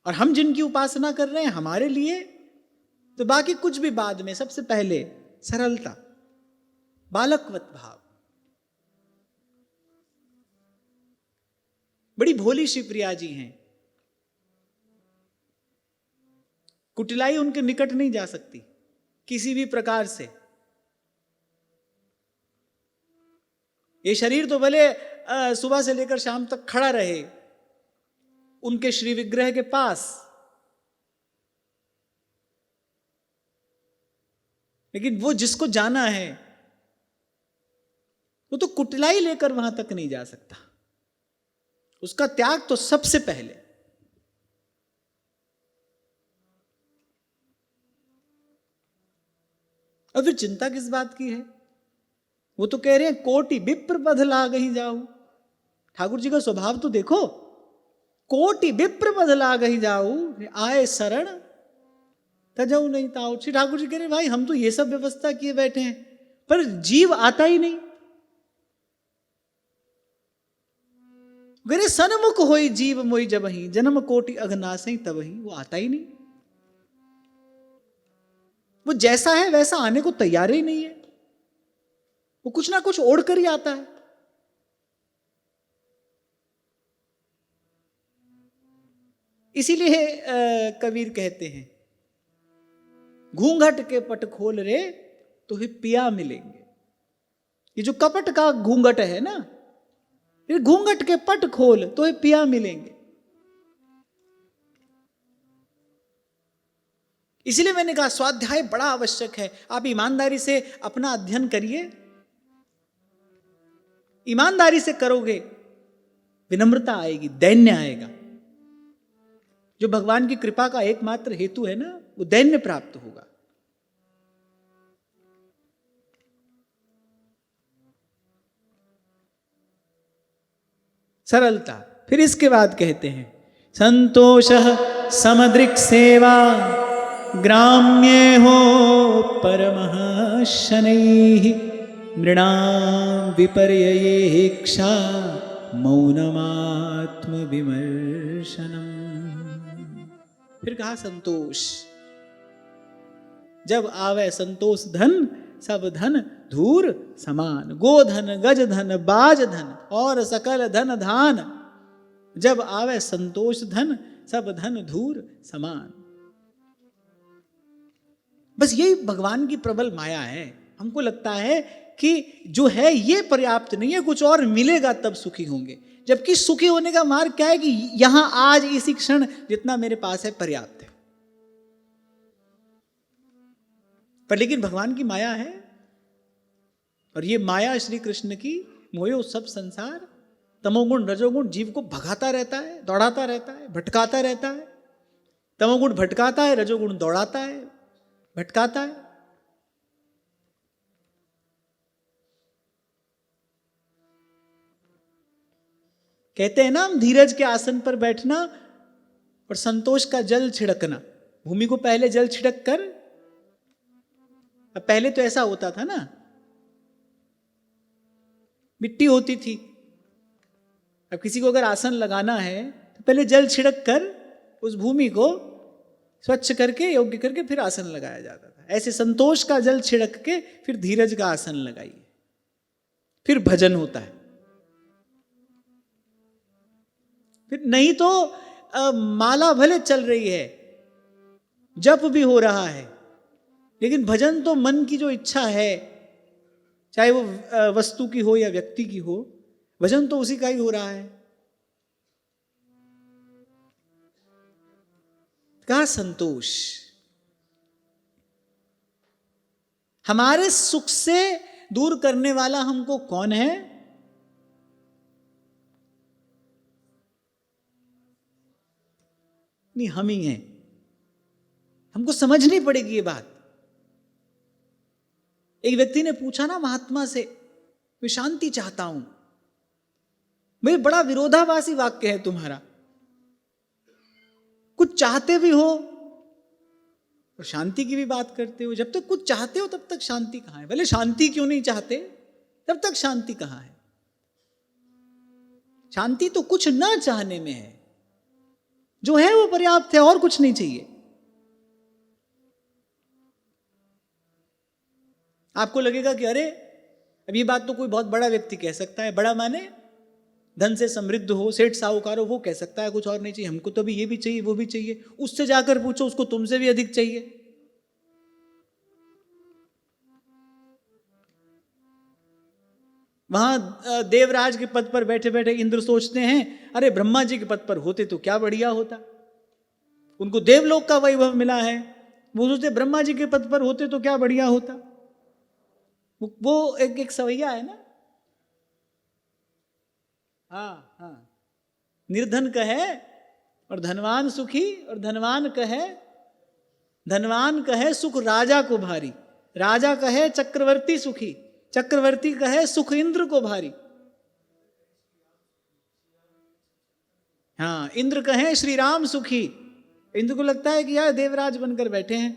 और हम जिनकी उपासना कर रहे हैं हमारे लिए तो बाकी कुछ भी बाद में, सबसे पहले सरलता, बालकवत भाव। बड़ी भोली शिवप्रिया जी हैं, कुटिलाई उनके निकट नहीं जा सकती किसी भी प्रकार से। ये शरीर तो भले सुबह से लेकर शाम तक खड़ा रहे उनके श्री विग्रह के पास, लेकिन वो जिसको जाना है वो तो कुटिलाई लेकर वहां तक नहीं जा सकता। उसका त्याग तो सबसे पहले। और फिर चिंता किस बात की है? वो तो कह रहे हैं कोटि विप्र पद लाग ही जाओ। ठाकुर जी का स्वभाव तो देखो, कोटि विप्र पद लाग ही जाओ, आए शरण तजऊ नहीं ताओ। श्री ठाकुर जी कह रहे भाई हम तो ये सब व्यवस्था किए बैठे हैं पर जीव आता ही नहीं। गरे सन्मुख होई जीव मोई जबहि, जन्म कोटि अघनासई तबहि। वो आता ही नहीं, वो जैसा है वैसा आने को तैयार ही नहीं है। वो कुछ ना कुछ ओढ़ कर ही आता है। इसीलिए कबीर कहते हैं घूंघट के पट खोल रे तो ही पिया मिलेंगे। ये जो कपट का घूंघट है ना, ये घूंघट के पट खोल तो ही पिया मिलेंगे। इसलिए मैंने कहा स्वाध्याय बड़ा आवश्यक है। आप ईमानदारी से अपना अध्ययन करिए, ईमानदारी से करोगे विनम्रता आएगी, दैन्य आएगा। जो भगवान की कृपा का एकमात्र हेतु है ना, वो दैन्य प्राप्त होगा। सरलता। फिर इसके बाद कहते हैं संतोष समदृक् सेवा ग्राम्ये हो परमः शनैः, नृणां विपर्ययेक्षा मौनमात्म विमर्शनम्। फिर कहा संतोष। जब आवे संतोष धन सब धन धूर समान, गोधन गज धन बाज धन और सकल धन धान। जब आवे संतोष धन सब धन धूर समान। बस यही भगवान की प्रबल माया है। हमको लगता है कि जो है ये पर्याप्त नहीं है, कुछ और मिलेगा तब सुखी होंगे। जबकि सुखी होने का मार्ग क्या है कि यहां आज इसी क्षण जितना मेरे पास है पर्याप्त है। पर लेकिन भगवान की माया है, और ये माया श्री कृष्ण की मोयो सब संसार, तमोगुण रजोगुण जीव को भगाता रहता है, दौड़ाता रहता है, भटकाता रहता है। तमोगुण भटकाता है, रजोगुण दौड़ाता है, भटकाता है। कहते हैं ना हम, धीरज के आसन पर बैठना और संतोष का जल छिड़कना। भूमि को पहले जल छिड़क कर, अब पहले तो ऐसा होता था ना, मिट्टी होती थी। अब किसी को अगर आसन लगाना है तो पहले जल छिड़क कर उस भूमि को स्वच्छ करके योग्य करके फिर आसन लगाया जाता था। ऐसे संतोष का जल छिड़क के फिर धीरज का आसन लगाइए, फिर भजन होता है। फिर नहीं तो माला भले चल रही है, जप भी हो रहा है, लेकिन भजन तो मन की जो इच्छा है, चाहे वो वस्तु की हो या व्यक्ति की हो, भजन तो उसी का ही हो रहा है। कहा संतोष। हमारे सुख से दूर करने वाला हमको कौन है? नहीं, हम ही हैं। हमको समझनी पड़ेगी ये बात। एक व्यक्ति ने पूछा ना महात्मा से, मैं शांति चाहता हूं, भाई बड़ा विरोधाभासी वाक्य है तुम्हारा। कुछ चाहते भी हो और शांति की भी बात करते हो। जब तक कुछ चाहते हो तब तक शांति कहाँ है? भले शांति क्यों नहीं चाहते, तब तक शांति कहाँ है? शांति तो कुछ ना चाहने में है। जो है वो पर्याप्त है, और कुछ नहीं चाहिए। आपको लगेगा कि अरे अब ये बात तो कोई बहुत बड़ा व्यक्ति कह सकता है। बड़ा माने धन से समृद्ध हो, सेठ साहूकार हो, वो कह सकता है कुछ और नहीं चाहिए, हमको तो अभी ये भी चाहिए वो भी चाहिए। उससे जाकर पूछो, उसको तुमसे भी अधिक चाहिए। वहां देवराज के पद पर बैठे बैठे इंद्र सोचते हैं, अरे ब्रह्मा जी के पद पर होते तो क्या बढ़िया होता। उनको देवलोक का वैभव मिला है, वो सोचते ब्रह्मा जी के पद पर होते तो क्या बढ़िया होता। वो एक सवैया है ना। हाँ हाँ, निर्धन कहे और धनवान सुखी, और धनवान कहे सुख राजा को भारी, राजा कहे चक्रवर्ती सुखी, चक्रवर्ती कहे सुख इंद्र को भारी। हाँ, इंद्र कहे श्री राम सुखी। इंद्र को लगता है कि यार देवराज बनकर बैठे हैं,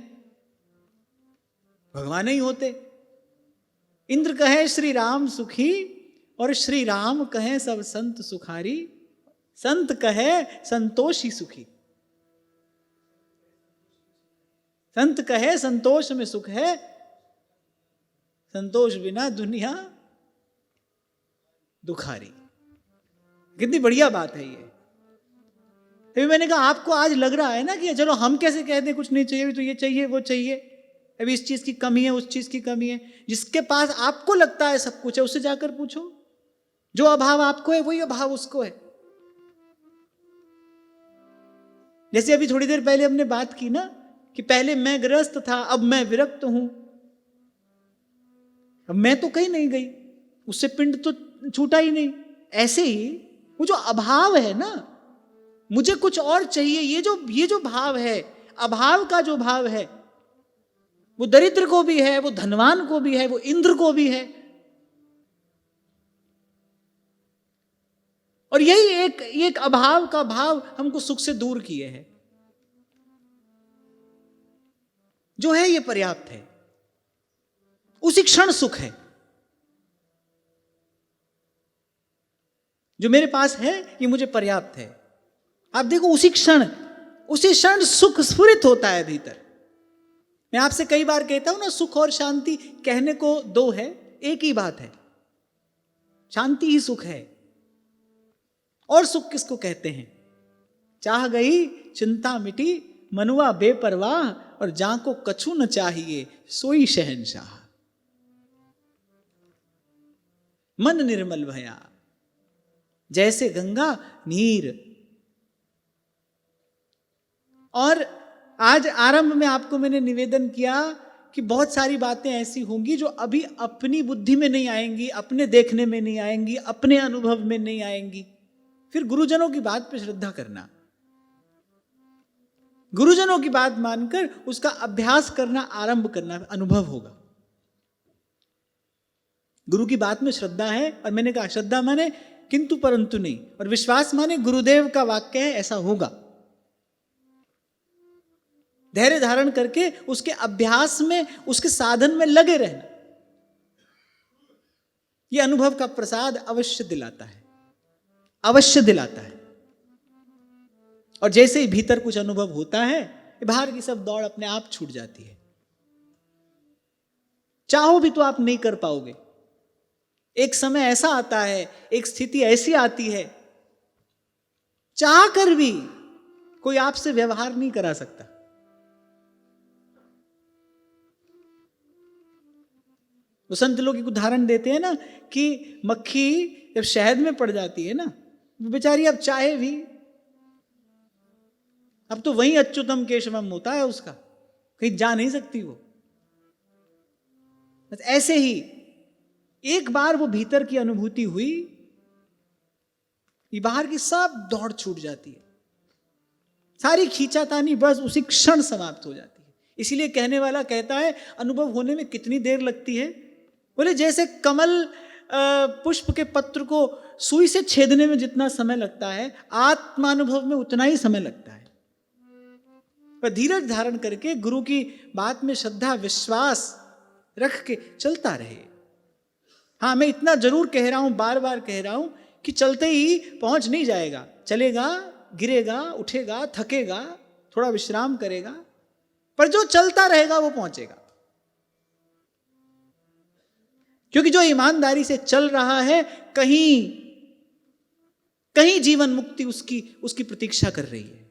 भगवान ही होते। इंद्र कहे श्री राम सुखी और श्री राम कहे सब संत सुखारी, संत कहे संतोषी सुखी। संत कहे संतोष में सुख है, संतोष बिना दुनिया दुखारी। कितनी बढ़िया बात है ये। तभी मैंने कहा आपको आज लग रहा है ना कि चलो हम कैसे कहते हैं कुछ नहीं चाहिए, तो ये चाहिए वो चाहिए, अभी इस चीज की कमी है उस चीज की कमी है। जिसके पास आपको लगता है सब कुछ है, उससे जाकर पूछो। जो अभाव आपको है वही अभाव उसको है। जैसे अभी थोड़ी देर पहले हमने बात की ना कि पहले मैं ग्रस्त था, अब मैं विरक्त हूं। अब मैं तो कहीं नहीं गई, उससे पिंड तो छूटा ही नहीं। ऐसे ही वो जो अभाव है ना, मुझे कुछ और चाहिए, ये जो भाव है, अभाव का जो भाव है, वो दरिद्र को भी है, वो धनवान को भी है, वो इंद्र को भी है। और यही एक अभाव का भाव हमको सुख से दूर किए है। जो है ये पर्याप्त है, उसी क्षण सुख है। जो मेरे पास है ये मुझे पर्याप्त है। आप देखो उसी क्षण सुख स्फुरित होता है भीतर। मैं आपसे कई बार कहता हूं ना, सुख और शांति कहने को दो है, एक ही बात है। शांति ही सुख है। और सुख किसको कहते हैं? चाह गई चिंता मिटी, मनुआ बेपरवाह, और जां को कछु न चाहिए सोई शहंशाह। मन निर्मल भया जैसे गंगा नीर। और आज आरंभ में आपको मैंने निवेदन किया कि बहुत सारी बातें ऐसी होंगी जो अभी अपनी बुद्धि में नहीं आएंगी, अपने देखने में नहीं आएंगी, अपने अनुभव में नहीं आएंगी। फिर गुरुजनों की बात पे श्रद्धा करना, गुरुजनों की बात मानकर उसका अभ्यास करना आरंभ करना, अनुभव होगा। गुरु की बात में श्रद्धा है, और मैंने कहा श्रद्धा माने किंतु परंतु नहीं, और विश्वास माने गुरुदेव का वाक्य है ऐसा होगा। धैर्य धारण करके उसके अभ्यास में, उसके साधन में लगे रहना, यह अनुभव का प्रसाद अवश्य दिलाता है, अवश्य दिलाता है। और जैसे ही भीतर कुछ अनुभव होता है, बाहर की सब दौड़ अपने आप छूट जाती है। चाहो भी तो आप नहीं कर पाओगे। एक समय ऐसा आता है, एक स्थिति ऐसी आती है, चाह कर भी कोई आपसे व्यवहार नहीं करा सकता। वो संत लोग एक उदाहरण देते हैं ना कि मक्खी जब शहद में पड़ जाती है ना, वो बेचारी अब चाहे भी, अब तो वहीं अच्युतम केशवम होता है उसका, कहीं जा नहीं सकती वो। बस ऐसे ही एक बार वो भीतर की अनुभूति हुई, ये बाहर की सब दौड़ छूट जाती है, सारी खींचातानी बस उसी क्षण समाप्त हो जाती है। इसीलिए कहने वाला कहता है अनुभव होने में कितनी देर लगती है? बोले जैसे कमल पुष्प के पत्र को सुई से छेदने में जितना समय लगता है, आत्मानुभव में उतना ही समय लगता है। पर धीरज धारण करके गुरु की बात में श्रद्धा विश्वास रख के चलता रहे। हाँ, मैं इतना जरूर कह रहा हूं, बार बार कह रहा हूं कि चलते ही पहुंच नहीं जाएगा। चलेगा, गिरेगा, उठेगा, थकेगा, थोड़ा विश्राम करेगा, पर जो चलता रहेगा वो पहुंचेगा। क्योंकि जो ईमानदारी से चल रहा है, कहीं कहीं जीवन मुक्ति उसकी प्रतीक्षा कर रही है।